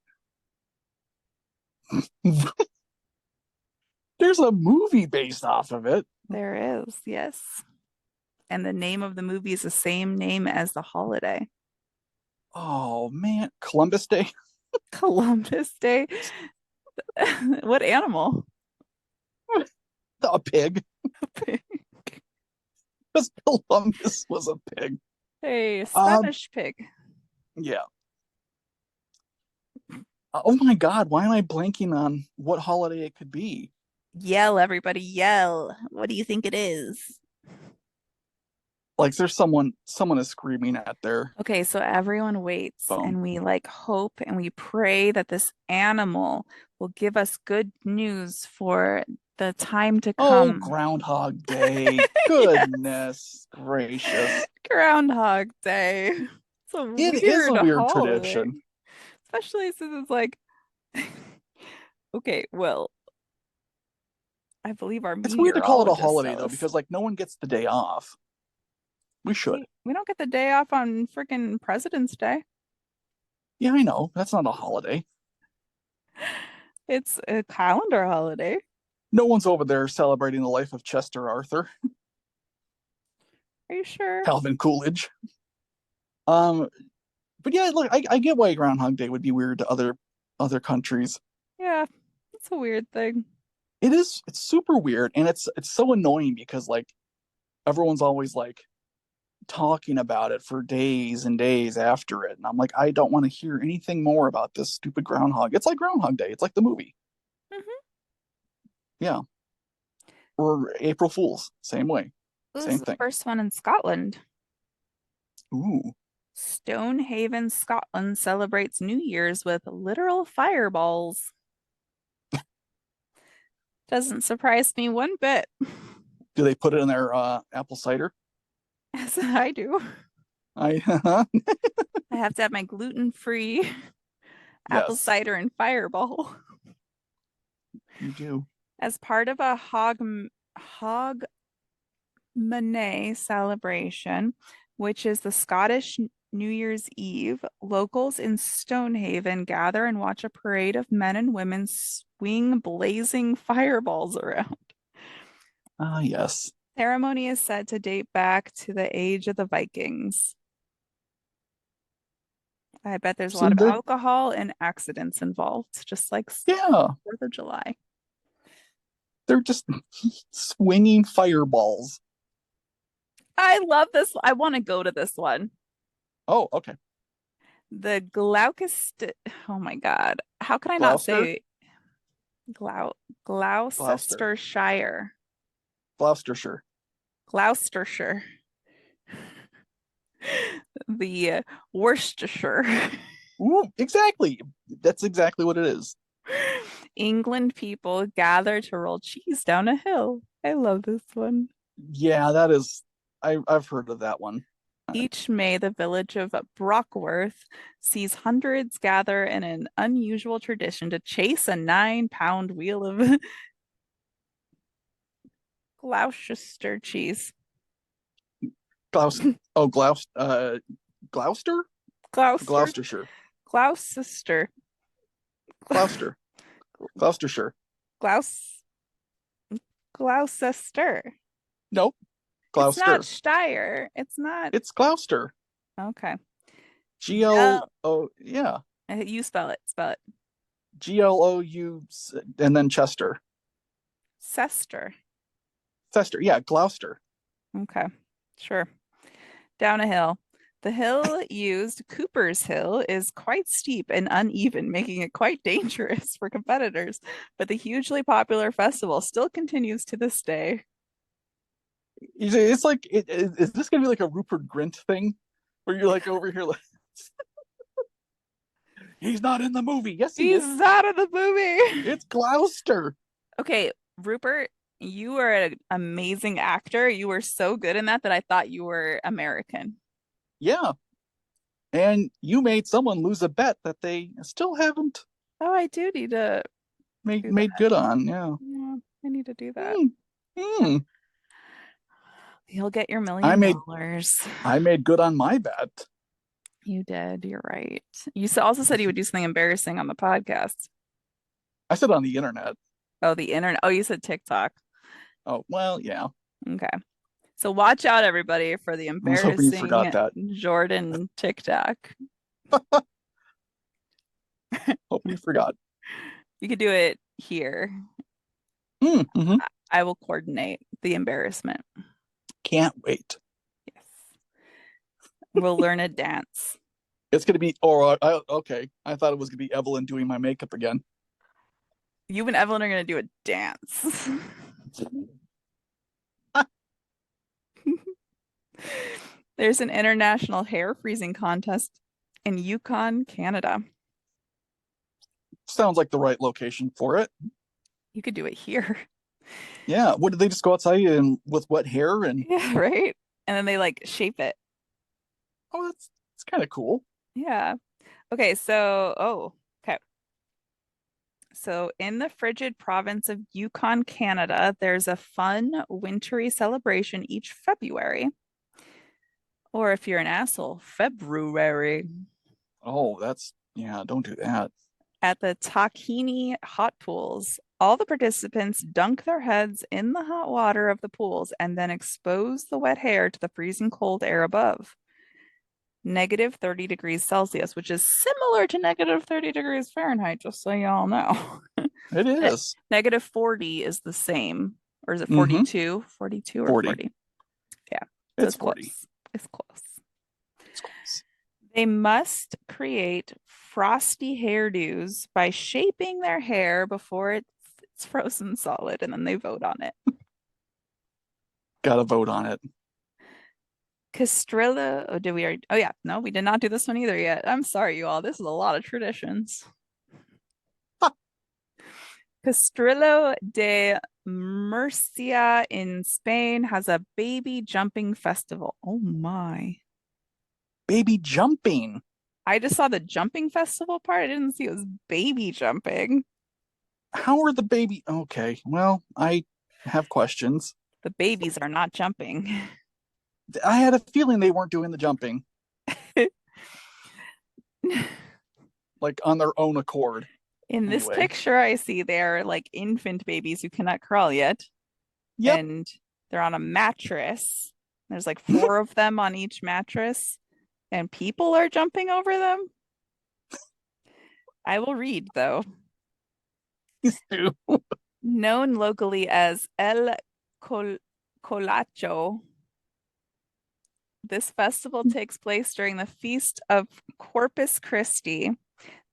There's a movie based off of it. There is, yes. And the name of the movie is the same name as the holiday. Oh man, Columbus Day. Columbus Day. What animal? A pig. Because Columbus was a pig. Hey, Um, Spanish pig. yeah. Oh my God, why am I blanking on what holiday it could be? Yell, everybody, yell. What do you think it is? Like there's someone is screaming at their Okay, so everyone waits phone. and we like hope and we pray that this animal will give us good news for the time to Oh, come. Groundhog Day. Yes, Goodness gracious. Groundhog Day. It's a It is weird a weird holiday, tradition. especially since it's like, okay, well, I believe our It's weird to call it a meteorologist holiday though, knows. because like no one gets the day off. We should. We don't get the day off on freaking President's Day. Yeah, I know. That's not a holiday. It's a calendar holiday. No one's over there celebrating the life of Chester Arthur, Are you sure? Calvin Coolidge. Um, but yeah, look, I get why Groundhog Day would be weird to other countries. Yeah, it's a weird thing. It is. It's super weird, and it's so annoying because like everyone's always like talking about it for days and days after it, and I'm like, I don't want to hear anything more about this stupid groundhog. It's like Groundhog Day. It's like the movie. Hmm. Yeah, or April Fools, same way, This is same the thing. first one in Scotland. Ooh, Stonehaven, Scotland celebrates New Year's with literal fireballs. Doesn't surprise me one bit, do they put it in their apple cider? as I do. I I have to have my gluten-free apple yes, cider and fireball. you do. As part of a Hogmanay celebration, which is the Scottish New Year's Eve, locals in Stonehaven gather and watch a parade of men and women swing blazing fireballs around. Ah, yes. Ceremony is said to date back to the age of the Vikings. I bet there's a So lot of they're alcohol and accidents involved, just like yeah, 4th of July. they're just swinging fireballs. I love this. I want to go to this one. Oh, okay. The Gloucester. Oh my God. How can I not Gloucester, say Glou Gloucester, Gloucestershire? Gloucestershire. Gloucestershire. The Worcestershire. Ooh, exactly. That's exactly what it is. England people gather to roll cheese down a hill. I love this one. Yeah, that is. I've heard of that one. Each May, the village of Brockworth sees hundreds gather in an unusual tradition to chase a 9-pound wheel of Gloucester cheese. Gloucester. Oh, Gloucester, Gloucester, Gloucestershire, Gloucester, Gloucester, Gloucestershire. Glous, Gloucester. Nope, It's not Gloucester. Steyr. It's not. It's Gloucester. Okay. Gel. GLO. Yeah, You spell it. Spell it. GLOU, and then Chester. Cester. Chester. Yeah, Gloucester. Okay. Sure. Down a hill. The hill used, Cooper's Hill, is quite steep and uneven, making it quite dangerous for competitors. But the hugely popular festival still continues to this day. It's like, is this gonna be like a Rupert Grint thing, where you're like over here like, he's not in the movie. Yes, he is. He's out of the movie. It's Gloucester. Okay, Rupert, you are an amazing actor. You were so good in that I thought you were American. Yeah, and you made someone lose a bet that they still haven't Oh, I do need to do made that. good on. Yeah. Yeah, I need to do that. Hmm. Hmm. You'll get your I million made dollars. I made good on my bet. You did. You're right. You also said you would do something embarrassing on the podcast. I said on the internet. Oh, the internet. Oh, you said TikTok. Oh, well, yeah. Okay. So watch out, everybody, for the I was hoping you forgot embarrassing that. Jordan TikTok. Hoping you forgot. You could do it here. Mm-hmm. I will coordinate the embarrassment. Can't wait. Yes. We'll learn a dance. It's gonna be, okay. I thought it was gonna be Evelyn doing my makeup again. You and Evelyn are going to do a dance. There's an international hair freezing contest in Yukon, Canada. Sounds like the right location for it. You could do it here. Yeah. What did they just go outside and with wet hair and Yeah, right? And then they like shape it. oh, that's kind of cool. Yeah. Okay, so okay. So in the frigid province of Yukon, Canada, there's a fun wintry celebration each February. Or if you're an asshole, February. Oh, that's yeah, don't do that. At the Takini hot pools, all the participants dunk their heads in the hot water of the pools and then expose the wet hair to the freezing cold air above. Negative 30 degrees Celsius, which is similar to negative 30 degrees Fahrenheit, just so y'all know. It is. Negative 40 is the same. Or is it Mm-hmm. 42? 42 or 40. 40? Yeah. So It's 40. close. It's close. It's close. They must create frosty hairdos by shaping their hair before it's frozen solid, and then they vote on it. Gotta vote on it. Castrillo, oh, did we already? Oh, yeah, no, we did not do this one either yet. I'm sorry, you all. This is a lot of traditions. Castrillo de Murcia in Spain has a baby jumping festival. Oh my. Baby jumping. I just saw the jumping festival part. I didn't see it was baby jumping. How are the baby? Okay, well, I have questions. The babies are not jumping. I had a feeling they weren't doing the jumping like on their own accord. In this Anyway. picture, I see they're like infant babies who cannot crawl yet. Yep. And they're on a mattress. There's like 4 of them on each mattress, and people are jumping over them. I will read though. Please do. Known locally as El Colacho, this festival takes place during the feast of Corpus Christi,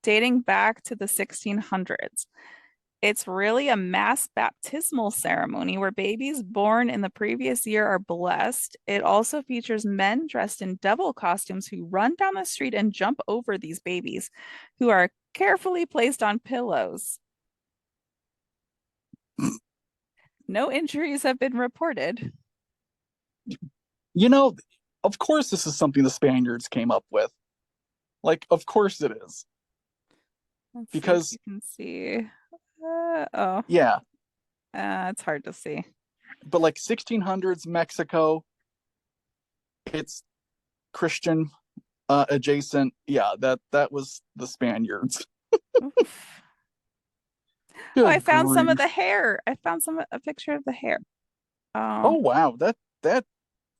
dating back to the 1600s. It's really a mass baptismal ceremony where babies born in the previous year are blessed. It also features men dressed in devil costumes who run down the street and jump over these babies, who are carefully placed on pillows. No injuries have been reported. You know, of course, this is something the Spaniards came up with. Like, of course it is. Let's because see if you can see. Yeah, It's hard to see. but like 1600s Mexico, it's Christian adjacent. Yeah, that was the Spaniards. Oh, I found some of grief. the hair. I found a picture of the hair. Oh wow, that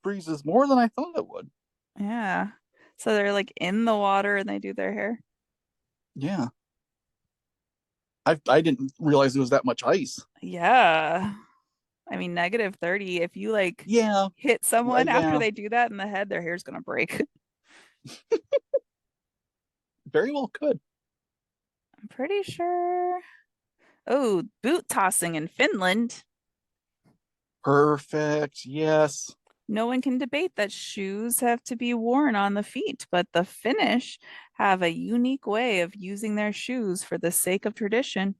freezes more than I thought it would. Yeah. So they're like in the water and they do their hair. Yeah. I didn't realize there was that much ice. Yeah. I mean, negative 30. If you like Yeah. hit someone after Yeah. they do that in the head, their hair's gonna break. Very well could. I'm pretty sure. Oh, boot tossing in Finland. Perfect. Yes. No one can debate that shoes have to be worn on the feet, but the Finnish have a unique way of using their shoes for the sake of tradition.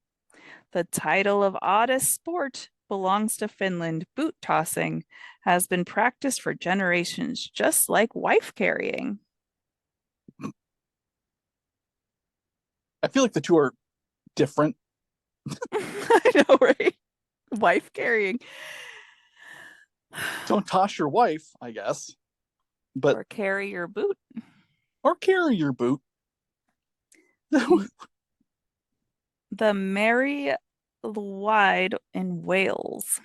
The title of oddest sport belongs to Finland. Boot tossing has been practiced for generations, just like wife carrying. I feel like the two are different. I know, right? Wife carrying. Don't toss your wife, I guess, but Or carry your boot. or carry your boot. The Mary Lwyd in Wales.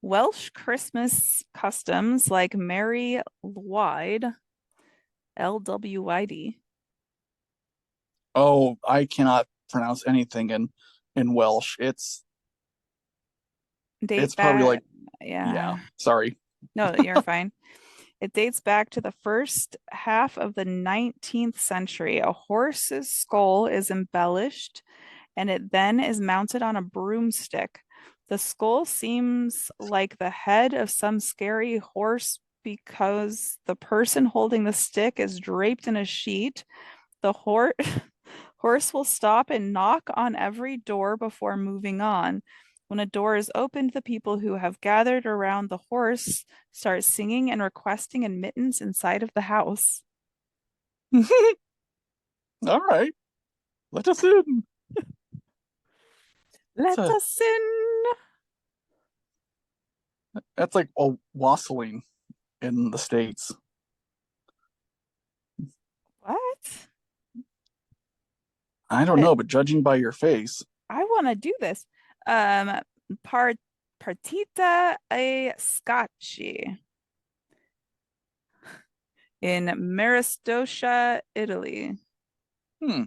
Welsh Christmas customs like Mary Lwyd, Lwyd, Oh, I cannot pronounce anything in Welsh. date It's probably back. like, yeah, Yeah, sorry. no, you're fine. It dates back to the first half of the 19th century. A horse's skull is embellished and it then is mounted on a broomstick. The skull seems like the head of some scary horse because the person holding the stick is draped in a sheet. The horse will stop and knock on every door before moving on. When a door is opened, the people who have gathered around the horse start singing and requesting admittance inside of the house. All right, let us in. That's Let a us in. that's like a wassailing in the States. What? I don't But know, but judging by your face, I want to do this. Um, part partita a scacchi in Maristoscia, Italy. hmm,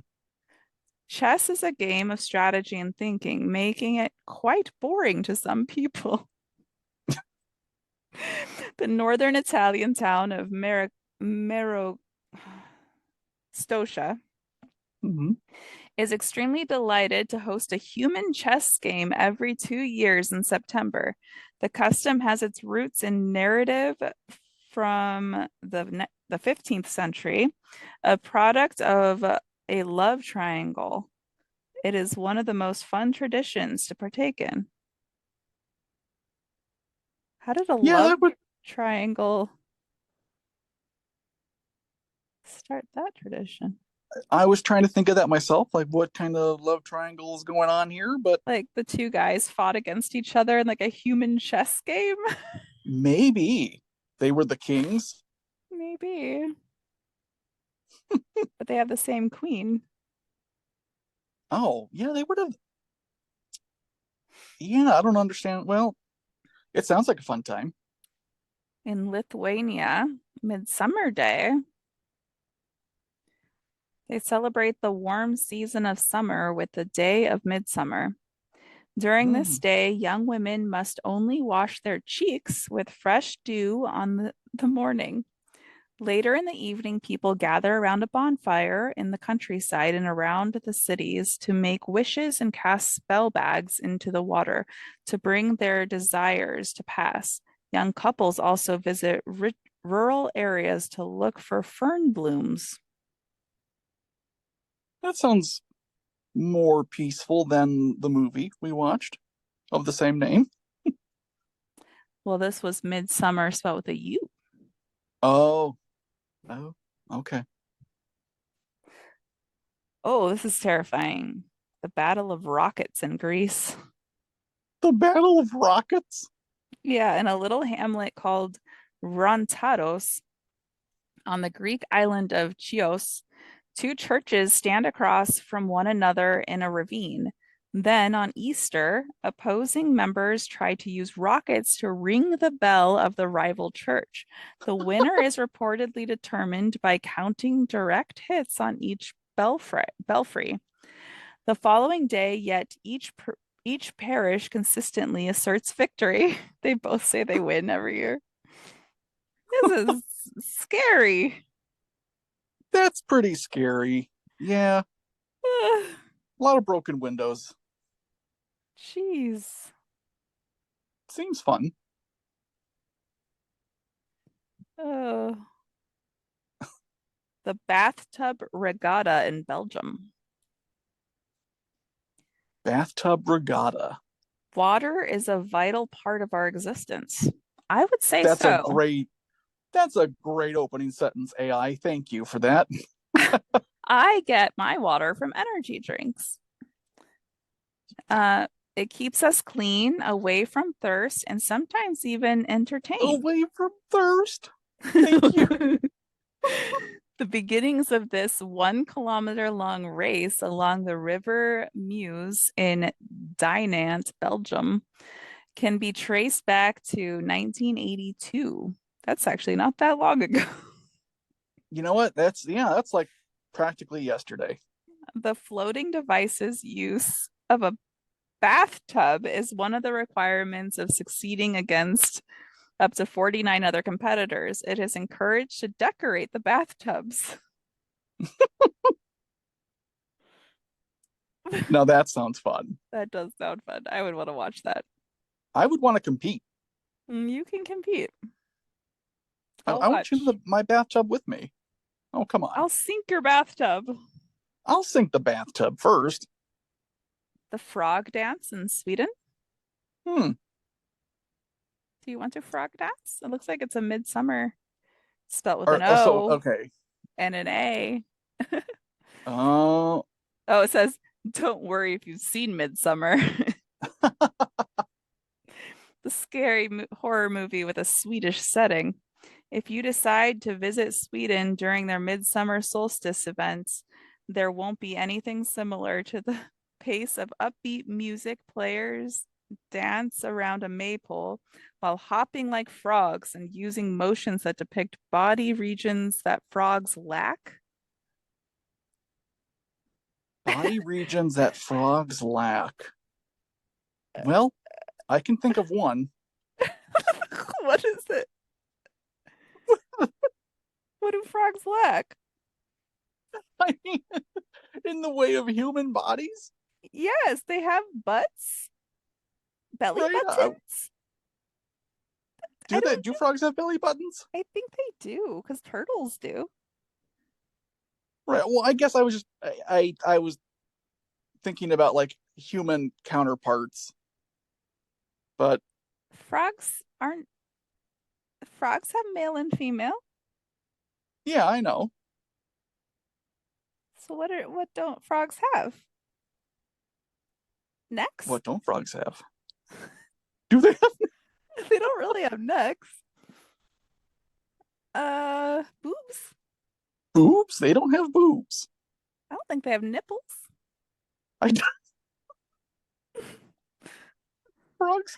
Chess is a game of strategy and thinking, making it quite boring to some people. The northern Italian town of Maristoscia hmm. is extremely delighted to host a human chess game every 2 years in September. The custom has its roots in narrative from the 15th century, a product of a love triangle. It is one of the most fun traditions to partake in. How did a Yeah, love that would. triangle start that tradition? I was trying to think of that myself, like what kind of love triangle is going on here, but Like the two guys fought against each other in like a human chess game? maybe they were the kings. Maybe. But they have the same queen. Oh, yeah, they would have. Yeah, I don't understand. Well, it sounds like a fun time. In Lithuania, Midsummer Day, they celebrate the warm season of summer with the Day of Midsummer. During this Hmm. day, young women must only wash their cheeks with fresh dew on the morning. Later in the evening, people gather around a bonfire in the countryside and around the cities to make wishes and cast spell bags into the water to bring their desires to pass. Young couples also visit rural areas to look for fern blooms. That sounds more peaceful than the movie we watched of the same name. Well, this was midsummer spelled with a U. Oh, oh, okay. Oh, this is terrifying. The Battle of Rockets in Greece. The Battle of Rockets. Yeah, in a little hamlet called Rontados on the Greek island of Chios, two churches stand across from one another in a ravine. Then on Easter, opposing members try to use rockets to ring the bell of the rival church. The winner is reportedly determined by counting direct hits on each belfry. The following day, yet each parish consistently asserts victory. They both say they win every year. This is scary. That's pretty scary. Yeah, a lot of broken windows. Jeez. Seems fun. Oh, the bathtub regatta in Belgium. Bathtub regatta. Water is a vital part of our existence. I would say That's a so. great that's a great opening sentence, AI. Thank you for that. I get my water from energy drinks. Uh, it keeps us clean, away from thirst, and sometimes even entertained. Away from thirst. Thank you. The beginnings of this 1 kilometer long race along the River Meuse in Dinant, Belgium, can be traced back to 1982. That's actually not that long ago. You know what? That's like practically yesterday. The floating device's use of a bathtub is one of the requirements of succeeding against up to 49 other competitors. It is encouraged to decorate the bathtubs. Now that sounds fun. That does sound fun. I would want to watch that. I would want to compete. You can compete. I, I'll I want you in watch. my bathtub with me. Oh, come on. I'll sink your bathtub. I'll sink the bathtub first. The frog dance in Sweden. Hmm. Do you want to frog dance? It looks like it's a midsummer spelt with an So O okay. and an A. Oh, Oh, it says, don't worry if you've seen Midsummer. The scary horror movie with a Swedish setting. If you decide to visit Sweden during their midsummer solstice events, there won't be anything similar to the pace of upbeat music players dance around a maypole while hopping like frogs and using motions that depict body regions that frogs lack. body regions that frogs lack. Well, I can think of one. What is it? What do frogs lack? I mean, in the way of human bodies, Yes, they have butts, belly right? buttons. I Do they? don't Do know. frogs have belly buttons? I think they do because turtles do. Right. Well, I guess I was just I was thinking about like human counterparts, but Frogs aren't, frogs have male and female. yeah, I know. So what don't frogs have? Necks? What don't frogs have? Do they have They don't really have necks. Boobs? boobs? They don't have boobs. I don't think they have nipples. I frogs.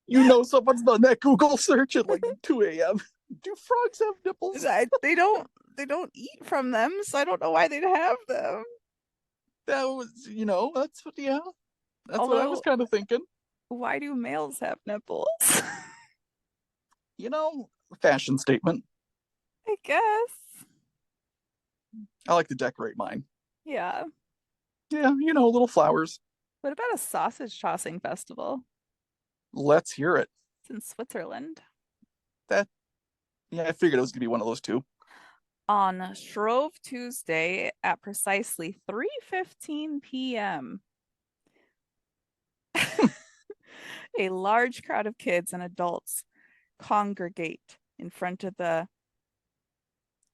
You know, someone's done that Google search at like 2 a.m. Do frogs have nipples? They don't eat from them, so I don't know why they'd have them. That was, that's what, yeah, that's what I was Although, kind of thinking. why do males have nipples? Fashion statement. I guess. I like to decorate mine. Yeah. Yeah, little flowers. What about a sausage tossing festival? Let's hear it. It's in Switzerland. That, yeah, I figured it was gonna be one of those two. On Shrove Tuesday at precisely 3:15 p.m., a large crowd of kids and adults congregate in front of the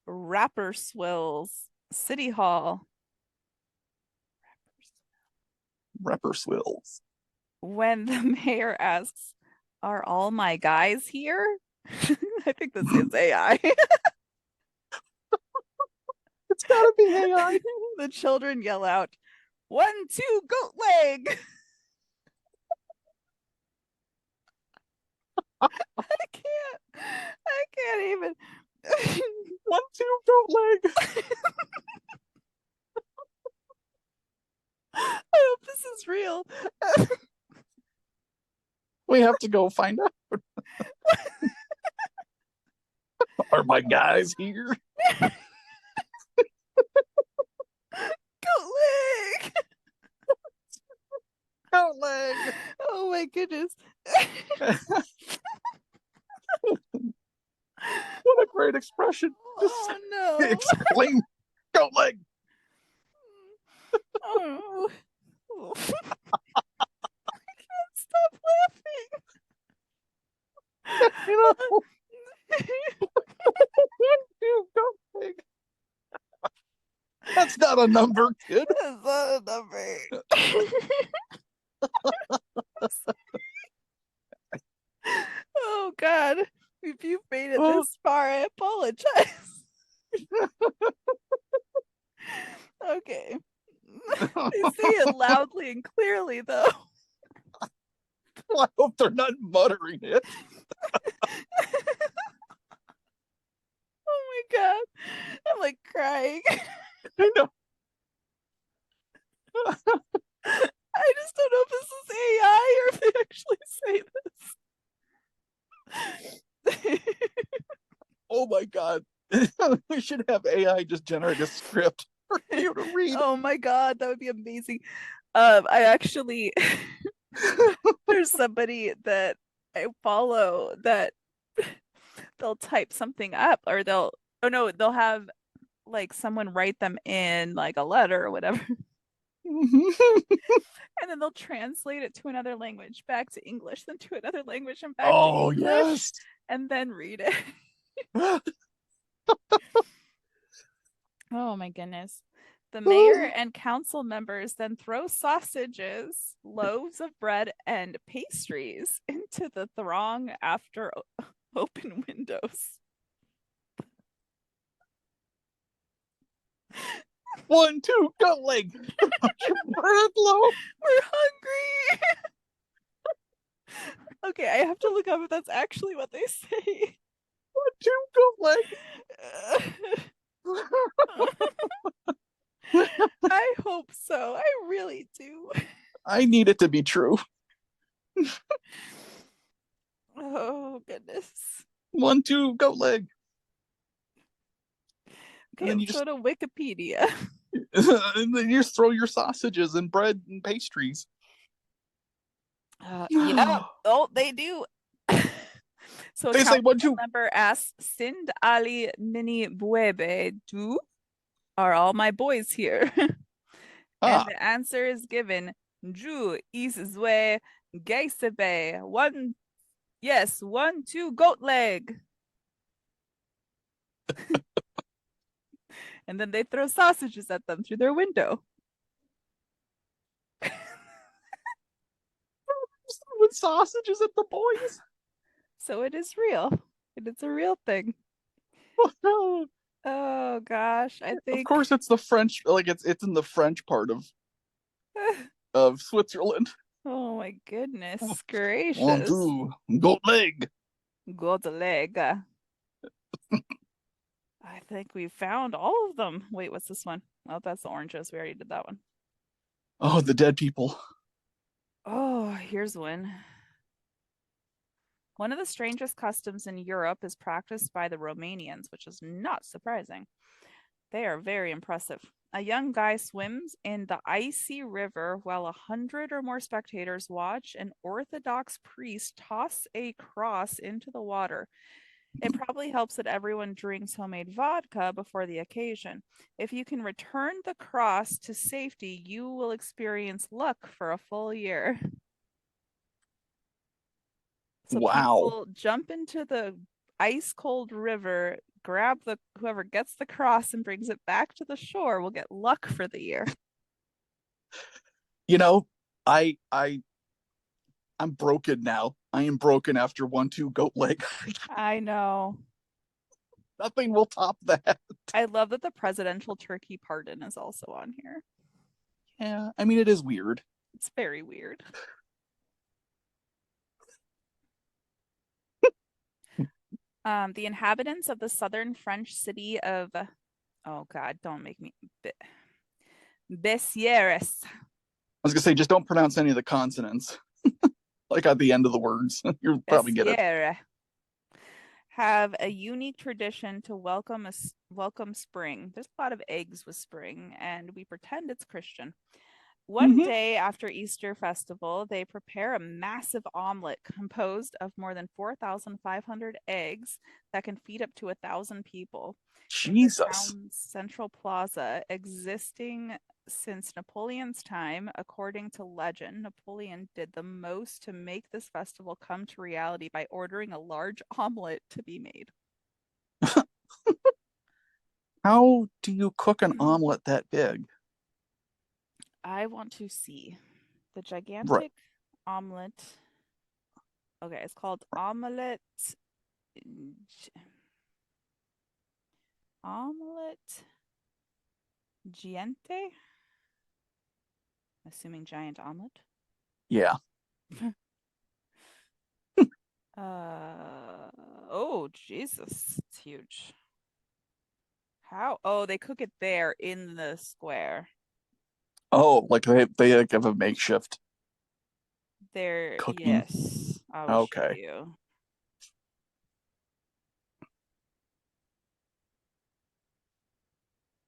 Rapperswils City Hall Repper swills. when the mayor asks, "Are all my guys here?" I think this is AI. It's gotta be AI. The children yell out, "1, 2, goat leg!" I can't even. 1, 2, goat leg. I hope this is real. We have to go find out. Are my guys here? Goat leg. Goat leg. Oh my goodness. What a great expression. Just Oh no. explain goat leg. Oh. Stop laughing. You know, goat leg. That's not a number, kid. That's not a number. Oh God. If you've made it Oh, this far, I apologize. Okay. They say it loudly and clearly though. I hope they're not muttering it. Oh my God. I'm like crying. I know. I just don't know if this is AI or if they actually say this. Oh my God. We should have AI just generate a script for you to read. Oh my God, that would be amazing. I actually there's somebody that I follow that they'll type something up or they'll oh no, they'll have like someone write them in like a letter or whatever. And then they'll translate it to another language, back to English, then to another language and back to Oh, English, yes. and then read it. Oh my goodness. The mayor and council members then throw sausages, loaves of bread, and pastries into the throng after open windows. 1, 2, goat leg. Bread loaf. We're hungry. Okay, I have to look up if that's actually what they say. 1, 2, goat leg. I hope so. I really do. I need it to be true. Oh goodness. 1, 2, goat leg. Okay, And then you let's just go to Wikipedia. and then you just throw your sausages and bread and pastries. Yeah. Oh, they do. So a They say council 1, 2. member asks, Sind Ali Nini Buebe, do? Are all my boys here? And Ah, the answer is given. Ju is zwe geisebe. One, yes, 1, 2, goat leg. And then they throw sausages at them through their window. with sausages at the boys. So it is real. It is a real thing. Oh gosh, I Of think course, it's the French. Like it's in the French part of Switzerland. oh my goodness 1, gracious. 2, goat leg. Goat leg. I think we found all of them. Wait, what's this one? Oh, that's the oranges. We already did that one. Oh, the dead people. Oh, here's one. One of the strangest customs in Europe is practiced by the Romanians, which is not surprising. They are very impressive. A young guy swims in the icy river while 100 or more spectators watch an Orthodox priest toss a cross into the water. It probably helps that everyone drinks homemade vodka before the occasion. If you can return the cross to safety, you will experience luck for a full year. So Wow. people jump into the ice cold river, grab the whoever gets the cross and brings it back to the shore will get luck for the year. You know, I'm broken now. I am broken after 1, 2, goat leg. I know. Nothing will top that. I love that the presidential turkey pardon is also on here. Yeah, I mean it is weird. It's very weird. The inhabitants of the southern French city of, oh God, don't make me, Bessieres. I was gonna say just don't pronounce any of the consonants. Like at the end of the words. You'll probably get it. Bessières have a unique tradition to welcome spring. There's a lot of eggs with spring, and we pretend it's Christian. One Hmm. day after Easter festival, they prepare a massive omelet composed of more than 4,500 eggs that can feed up to 1,000 people in the Jesus. town's central plaza, existing since Napoleon's time. According to legend, Napoleon did the most to make this festival come to reality by ordering a large omelet to be made. How do you cook an omelet that big? I want to see the Right. gigantic omelet. Okay, it's called omelet omelet giante. Assuming giant omelet. Yeah. Oh Jesus, it's huge. How? Oh, they cook it there in the square. Oh, like they like have a makeshift There, cooking. yes. I will show Okay. you.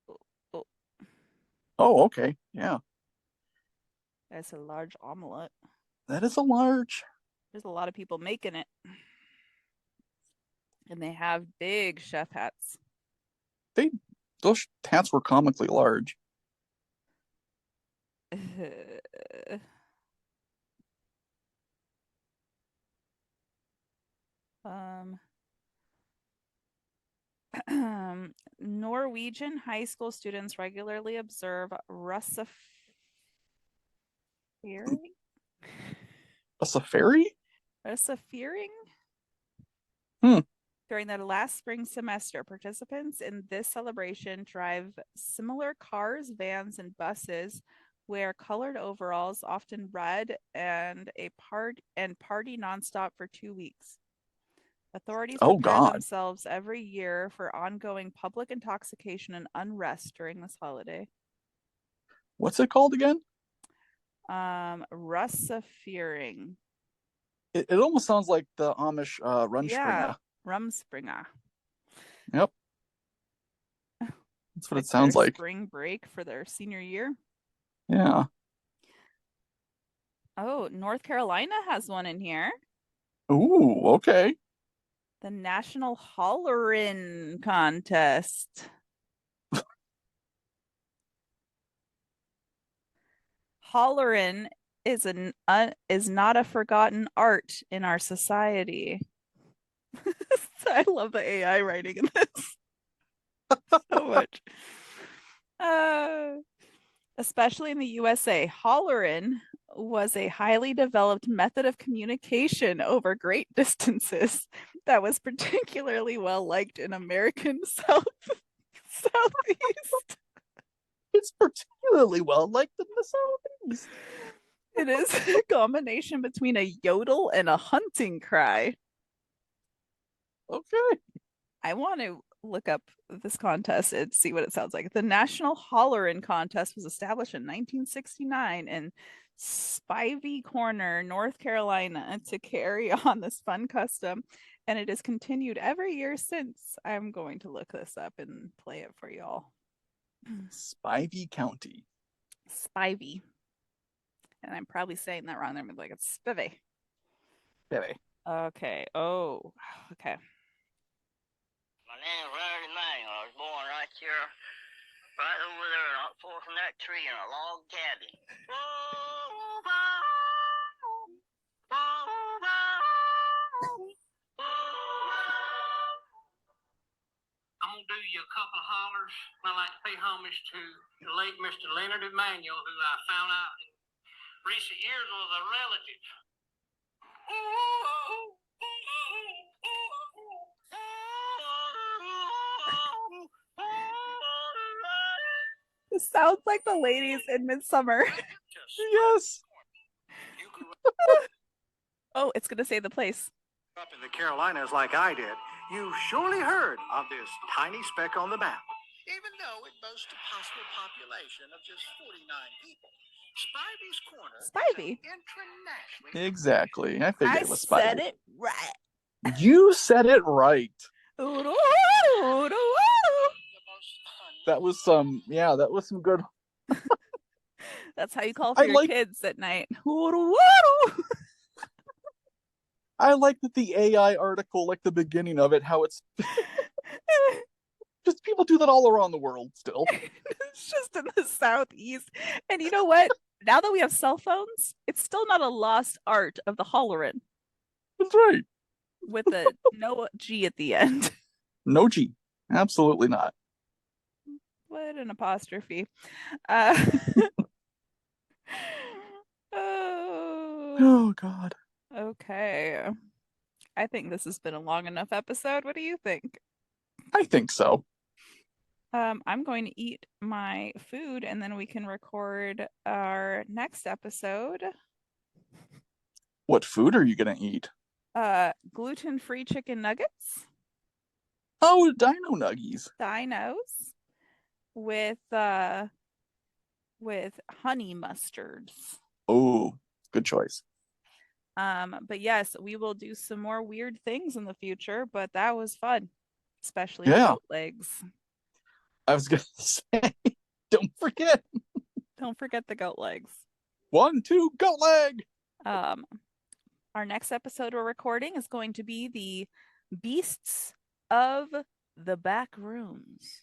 Oh, oh, Oh, okay. Yeah. that's a large omelet. That is a large. There's a lot of people making it, and they have big chef hats. They those hats were comically large. um, Norwegian high school students regularly observe Russafiri A safari? Russafiring Hmm. during their last spring semester. Participants in this celebration drive similar cars, vans, and buses, wear colored overalls, often red, and party nonstop for 2 weeks. Authorities Oh prepare God. themselves every year for ongoing public intoxication and unrest during this holiday. What's it called again? Russafearing. It almost sounds like the Amish Yeah, Rumspringa. Rumspringa. Yep, that's what it Like their sounds like. spring break for their senior year. Yeah. Oh, North Carolina has one in here. Ooh, okay. The National Hollerin Contest. Hollerin is not a forgotten art in our society. I love the AI writing in this so much. Uh, Especially in the USA, Hollerin was a highly developed method of communication over great distances that was particularly well liked in American Southeast. It's particularly well liked in the Southeast. It is a combination between a yodel and a hunting cry. Okay. I want to look up this contest and see what it sounds like. The National Hollerin Contest was established in 1969 in Spivey Corner, North Carolina, to carry on this fun custom, and it has continued every year since. I'm going to look this up and play it for y'all. Spivey County. Spivey, and I'm probably saying that wrong. They're like it's Spivey. Baby. Okay. Oh, okay. My name's Leonard Emmanuel. I was born right here, right over there, not far from that tree in a log cabin. I'm gonna do you a couple of hollers. I'd like to pay homage to the late Mr. Leonard Emmanuel, who I found out in recent years was a relative. This sounds like the ladies in Midsummer. Yes. Oh, it's gonna say the place. Up in the Carolinas like I did, you've surely heard of this tiny speck on the map. Even though it boasts a possible population of just 49 people, Spivey's Corner Spivey. is an internationally Exactly. I figured I it was said Spivey. it right. You said it right. Oodle, oodle, oodle. The most fun. That was some good. That's how you call I for your like kids at night. Oodle, oodle. I like that the AI article, like the beginning of it, how it's just people do that all around the world still. It's just in the southeast. And you know what? Now that we have cell phones, it's still not a lost art of the hollerin That's right. with a no G at the end. No G. Absolutely not. What an apostrophe. Uh, oh, Oh God. okay. I think this has been a long enough episode. What do you think? I think so. I'm going to eat my food and then we can record our next episode. What food are you gonna eat? Gluten-free chicken nuggets, Oh, Dino Nuggies. dinos with honey mustards. Oh, good choice. But yes, we will do some more weird things in the future, but that was fun, especially the Yeah. goat legs. I was gonna say, don't forget. Don't forget the goat legs. 1, 2, goat leg. Our next episode we're recording is going to be the Beasts of the Back Rooms.